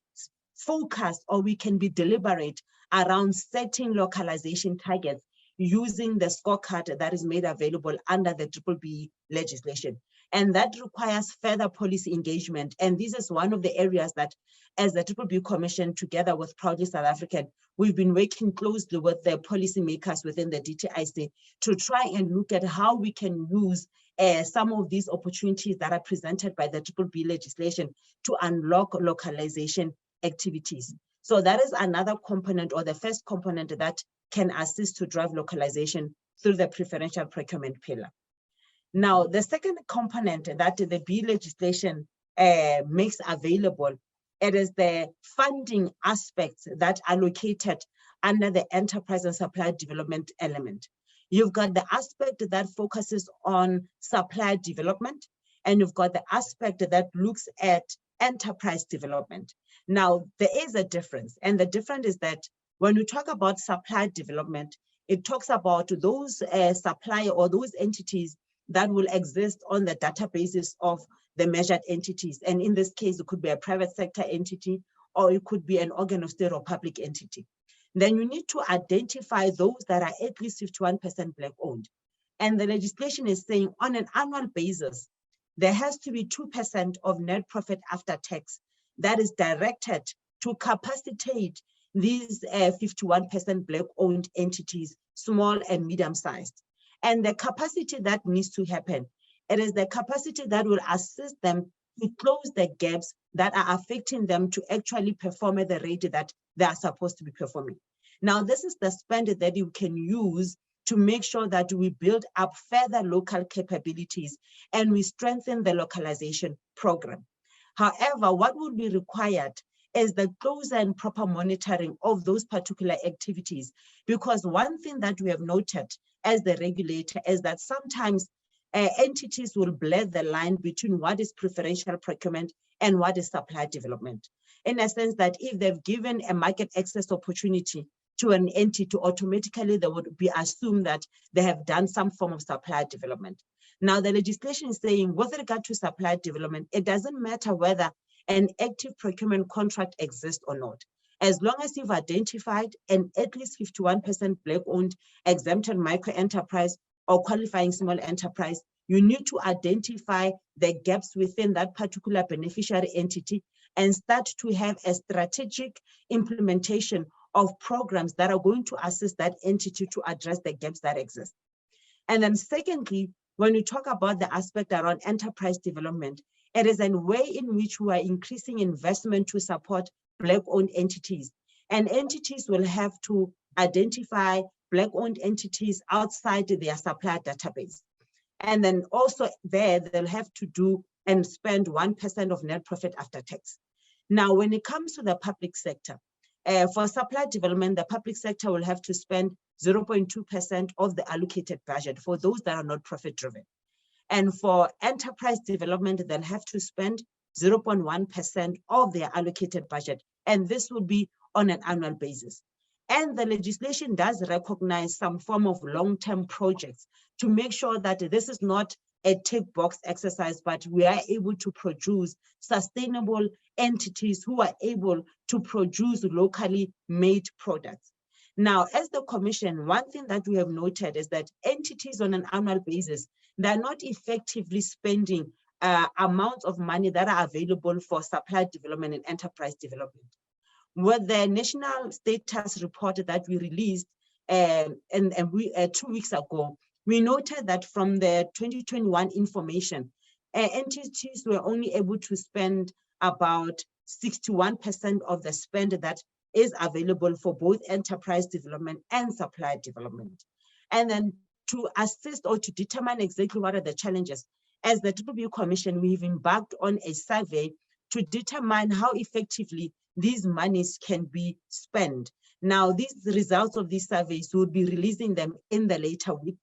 focused or we can be deliberate around setting localization targets using the scorecard that is made available under the BBB legislation. And that requires further policy engagement. And this is one of the areas that, as the BBB Commission, together with Proudly South African, we've been working closely with the policymakers within the DTIC to try and look at how we can use some of these opportunities that are presented by the BBB legislation to unlock localization activities. So that is another component, or the first component, that can assist to drive localization through the preferential procurement pillar. Now, the second component that the B legislation makes available, it is the funding aspects that are located under the enterprise and supply development element. You've got the aspect that focuses on supply development, and you've got the aspect that looks at enterprise development. Now, there is a difference, and the difference is that when we talk about supply development, it talks about those supplier or those entities that will exist on the databases of the measured entities. And in this case, it could be a private sector entity, or it could be an organ of state or public entity. Then you need to identify those that are at least 51% Black owned. And the legislation is saying on an annual basis, there has to be 2% of net profit after tax that is directed to capacitate these 51% Black owned entities, small and medium sized. And the capacity that needs to happen, it is the capacity that will assist them to close the gaps that are affecting them to actually perform at the rate that they are supposed to be performing. Now, this is the spend that you can use to make sure that we build up further local capabilities and we strengthen the localization program. However, what will be required is the closer and proper monitoring of those particular activities, because one thing that we have noted as the regulator is that sometimes entities will blur the line between what is preferential procurement and what is supply development. In a sense that if they've given a market access opportunity to an entity, automatically they would be assumed that they have done some form of supply development. Now the legislation is saying with regard to supply development, it doesn't matter whether an active procurement contract exists or not. As long as you've identified an at least 51% Black-owned exempted micro-enterprise or qualifying small enterprise, you need to identify the gaps within that particular beneficiary entity and start to have a strategic implementation of programs that are going to assist that entity to address the gaps that exist. And then secondly, when we talk about the aspect around enterprise development, it is a way in which we are increasing investment to support Black-owned entities. And entities will have to identify Black-owned entities outside their supplier database. And then also there, they'll have to do and spend 1% of net profit after tax. Now, when it comes to the public sector, for supply development, the public sector will have to spend 0.2% of the allocated budget for those that are not profit-driven. And for enterprise development, they'll have to spend 0.1% of their allocated budget. And this will be on an annual basis. And the legislation does recognize some form of long-term projects to make sure that this is not a tick box exercise, but we are able to produce sustainable entities who are able to produce locally made products. Now, as the Commission, one thing that we have noted is that entities on an annual basis, they're not effectively spending amounts of money that are available for supply development and enterprise development. With the national status report that we released 2 weeks ago, we noted that from the 2021 information, entities were only able to spend about 61% of the spend that is available for both enterprise development and supply development. And then to assist or to determine exactly what are the challenges, as the Triple Commission, we've embarked on a survey to determine how effectively these monies can be spent. Now, these results of these surveys, we'll be releasing them in the later week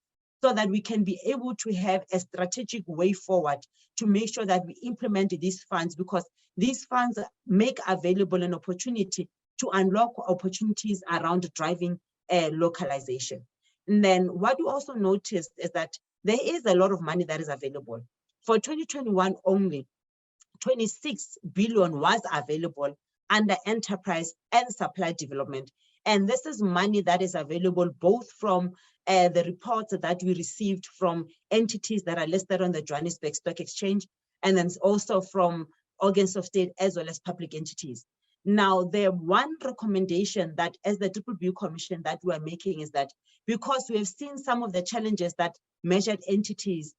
so that we can be able to have a strategic way forward to make sure that we implement these funds, because these funds make available an opportunity to unlock opportunities around driving localization. And then what we also noticed is that there is a lot of money that is available. For 2021 only, 26 billion was available under enterprise and supply development. And this is money that is available both from the reports that we received from entities that are listed on the Johannesburg Stock Exchange, and then also from organs of state as well as public entities. Now, the one recommendation that as the Triple Commission that we are making is that because we have seen some of the challenges that measured entities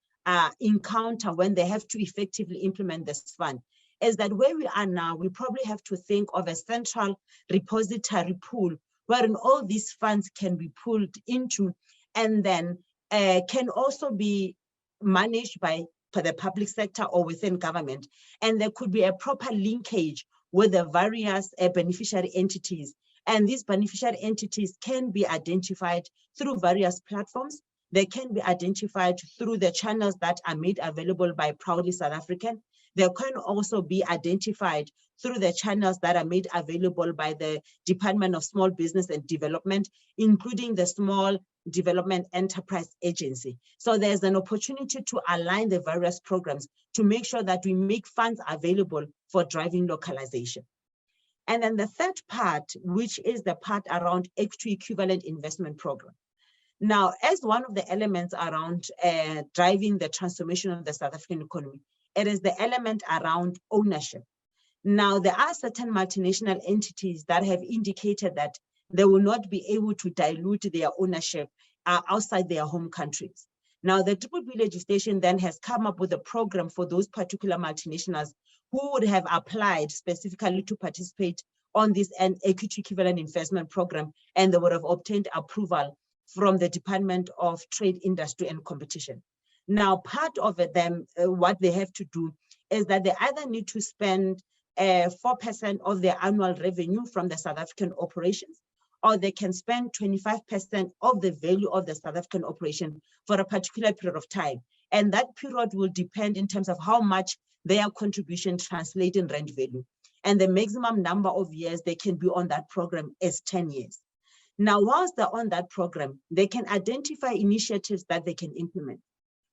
encounter when they have to effectively implement this fund, is that where we are now, we probably have to think of a central repository pool wherein all these funds can be pulled into and then can also be managed by the public sector or within government. And there could be a proper linkage with the various beneficiary entities. And these beneficiary entities can be identified through various platforms. They can be identified through the channels that are made available by Proudly South African. They can also be identified through the channels that are made available by the Department of Small Business and Development, including the Small Development Enterprise Agency. So there's an opportunity to align the various programs to make sure that we make funds available for driving localization. And then the third part, which is the part around equity equivalent investment program. Now, as one of the elements around driving the transformation of the South African economy, it is the element around ownership. Now, there are certain multinational entities that have indicated that they will not be able to dilute their ownership outside their home countries. Now, the Triple legislation then has come up with a program for those particular multinationals who would have applied specifically to participate on this equity equivalent investment program, and they would have obtained approval from the Department of Trade, Industry and Competition. Now, part of them, what they have to do is that they either need to spend 4% of their annual revenue from the South African operations, or they can spend 25% of the value of the South African operation for a particular period of time. And that period will depend in terms of how much their contribution translates in rand value. And the maximum number of years they can be on that program is 10 years. Now, whilst they're on that program, they can identify initiatives that they can implement.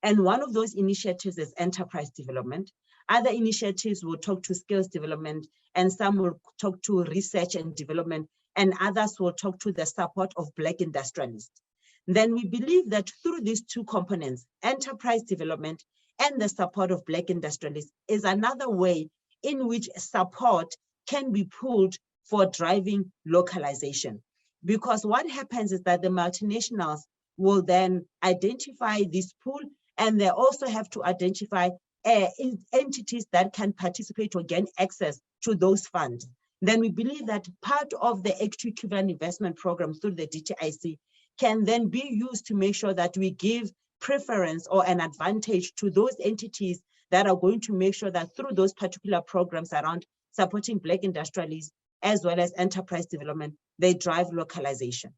And one of those initiatives is enterprise development. Other initiatives will talk to skills development, and some will talk to research and development, and others will talk to the support of Black industrialists. Then we believe that through these two components, enterprise development and the support of Black industrialists, is another way in which support can be pulled for driving localization. Because what happens is that the multinationals will then identify this pool, and they also have to identify entities that can participate or gain access to those funds. Then we believe that part of the equivalent investment program through the DTIC can then be used to make sure that we give preference or an advantage to those entities that are going to make sure that through those particular programs around supporting Black industrialists as well as enterprise development, they drive localization.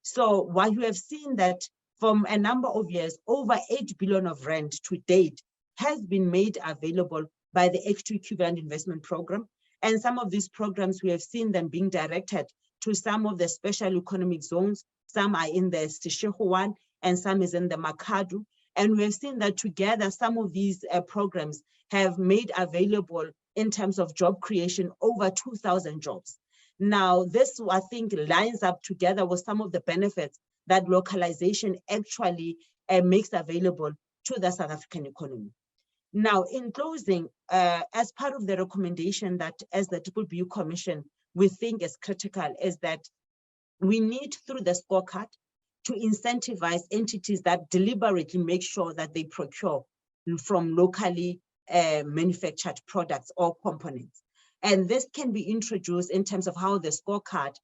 So while you have seen that from a number of years, over 8 billion of rand to date has been made available by the equivalent investment program. And some of these programs, we have seen them being directed to some of the special economic zones. Some are in the Seshego one, and some is in the Makhado. And we have seen that together, some of these programs have made available in terms of job creation over 2,000 jobs. Now, this, I think, lines up together with some of the benefits that localization actually makes available to the South African economy. Now, in closing, as part of the recommendation that as the BBBE Commission, we think is critical, is that we need through the scorecard to incentivize entities that deliberately make sure that they procure from locally manufactured products or components. And this can be introduced in terms of how the scorecard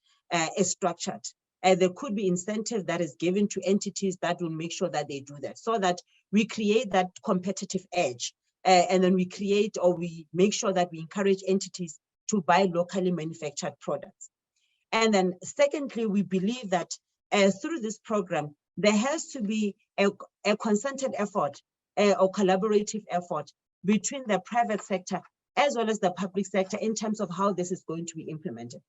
is structured. There could be incentive that is given to entities that will make sure that they do that, so that we create that competitive edge. And then we create, or we make sure that we encourage entities to buy locally manufactured products. And then secondly, we believe that through this program, there has to be a concerted effort or collaborative effort between the private sector as well as the public sector in terms of how this is going to be implemented,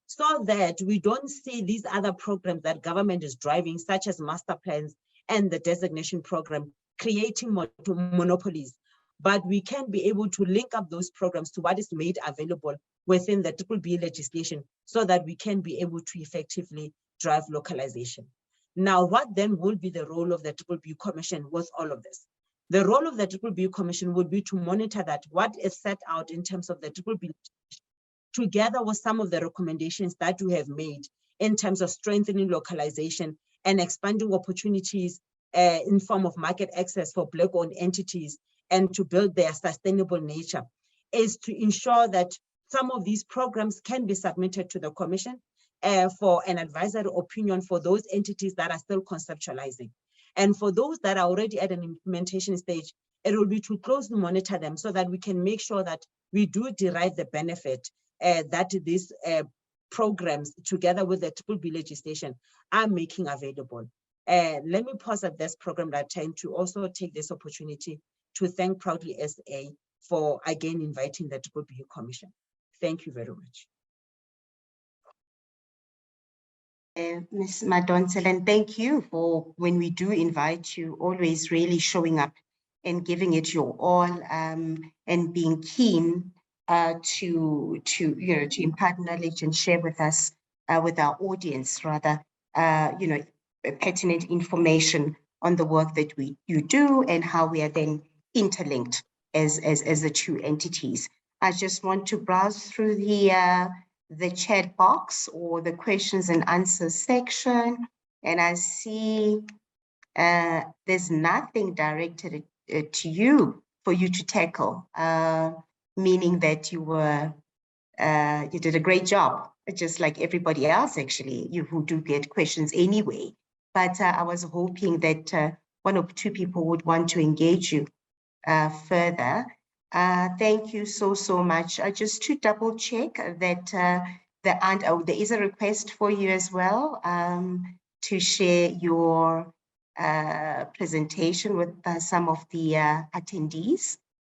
so that we don't see these other programs that government is driving, such as master plans and the designation program, creating monopolies. But we can be able to link up those programs to what is made available within the BBBE legislation, so that we can be able to effectively drive localization. Now, what then will be the role of the BBBE Commission with all of this? The role of the BBBE Commission would be to monitor that what is set out in terms of the BBBE, together with some of the recommendations that we have made in terms of strengthening localization and expanding opportunities in form of market access for Black-owned entities and to build their sustainable nature, is to ensure that some of these programs can be submitted to the Commission for an advisory opinion for those entities that are still conceptualizing. And for those that are already at an implementation stage, it will be to closely monitor them so that we can make sure that we do derive the benefit that these programs, together with the BBBE legislation, are making available. Let me pause at this program that time to also take this opportunity to thank Proudly SA for again inviting the BBBE Commission. Thank you very much. Ms. Madonsela, and thank you for, when we do invite you, always really showing up and giving it your all, and being keen to impart knowledge and share with us, with our audience rather, pertinent information on the work that you do and how we are then interlinked as the two entities. I just want to browse through the chat box or the questions and answers section, and I see there's nothing directed to you for you to tackle, meaning that you did a great job, just like everybody else actually, you who do get questions anyway. but I was hoping that one or two people would want to engage you further. Thank you so much. Just to double check that there is a request for you as well to share your presentation with some of the attendees.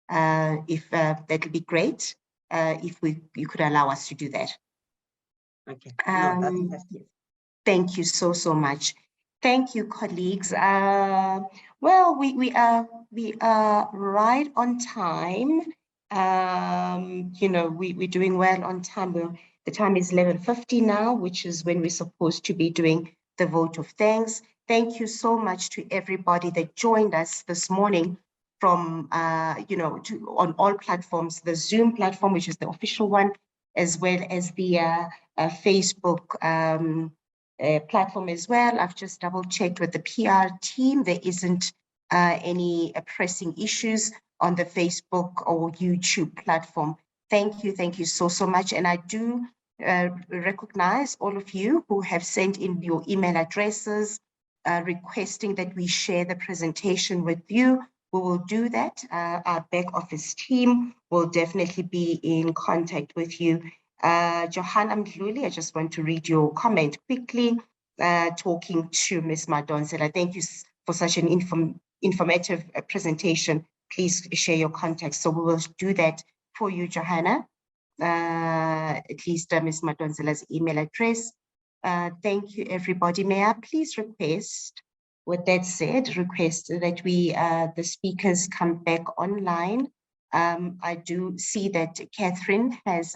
If that would be great, if you could allow us to do that. Okay. No, that's it. Thank you so much. Thank you, colleagues. Well, we are right on time. You know, we're doing well on time. The time is 11:50 now, which is when we're supposed to be doing the vote of thanks. Thank you so much to everybody that joined us this morning from, you know, on all platforms, the Zoom platform, which is the official one, as well as the Facebook platform as well. I've just double checked with the PR team. There isn't any pressing issues on the Facebook or YouTube platform. Thank you so much. And I do recognize all of you who have sent in your email addresses requesting that we share the presentation with you. We will do that. Our back office team will definitely be in contact with you. Johanna Mdluli, I just want to read your comment quickly, talking to Ms. Madonsela. Thank you for such an informative presentation. Please share your contact. So we will do that for you, Johanna, at least Ms. Madonsela's email address. Thank you, everybody. May I please request, with that said, request that we, the speakers come back online. I do see that Catherine has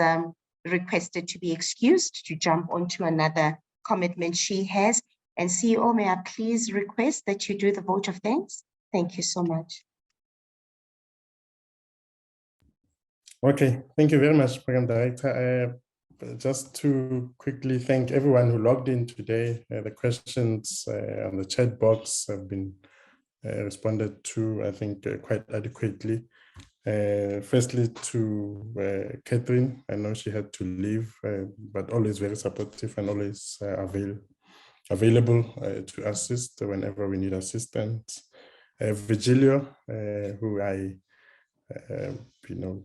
requested to be excused to jump onto another commitment she has. And CEO, may I please request that you do the vote of thanks? Thank you so much. Okay, thank you very much, Program Director. Just to quickly thank everyone who logged in today. The questions on the chat box have been responded to, I think, quite adequately. Firstly, to Catherine, I know she had to leave, but always very supportive and always available to assist whenever we need assistance. Virgilio, who I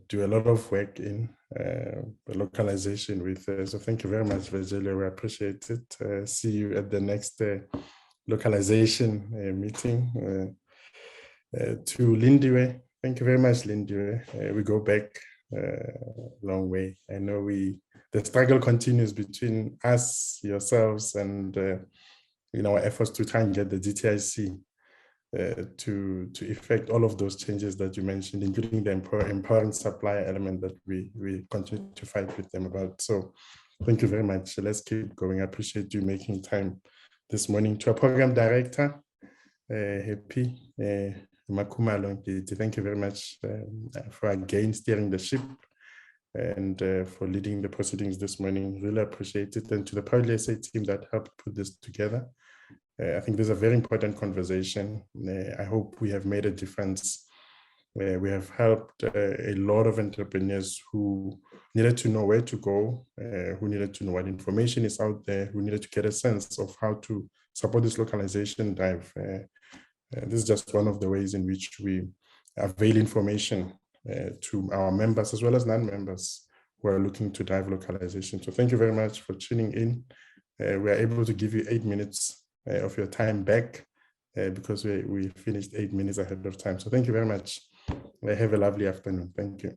do a lot of work in localization with. So thank you very much, Virgilio. We appreciate it. See you at the next localization meeting. To Lindiwe, thank you very much, Lindiwe. We go back a long way. I know the struggle continues between us, yourselves, and our efforts to try and get the DTIC to effect all of those changes that you mentioned, including the empowering supplier element that we continue to fight with them about. So thank you very much. Let's keep going. I appreciate you making time this morning. To our program director, Happy Makumalo, thank you very much for again steering the ship and for leading the proceedings this morning. Really appreciate it. And to the Proudly SA team that helped put this together. I think this is a very important conversation. I hope we have made a difference. We have helped a lot of entrepreneurs who needed to know where to go, who needed to know what information is out there, who needed to get a sense of how to support this localization drive. This is just one of the ways in which we avail information to our members as well as non-members who are looking to drive localization. So thank you very much for tuning in. We are able to give you 8 minutes of your time back because we finished 8 minutes ahead of time. So thank you very much. Have a lovely afternoon. Thank you.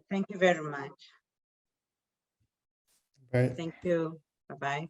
Thank you very much. Bye. Thank you. Bye-bye.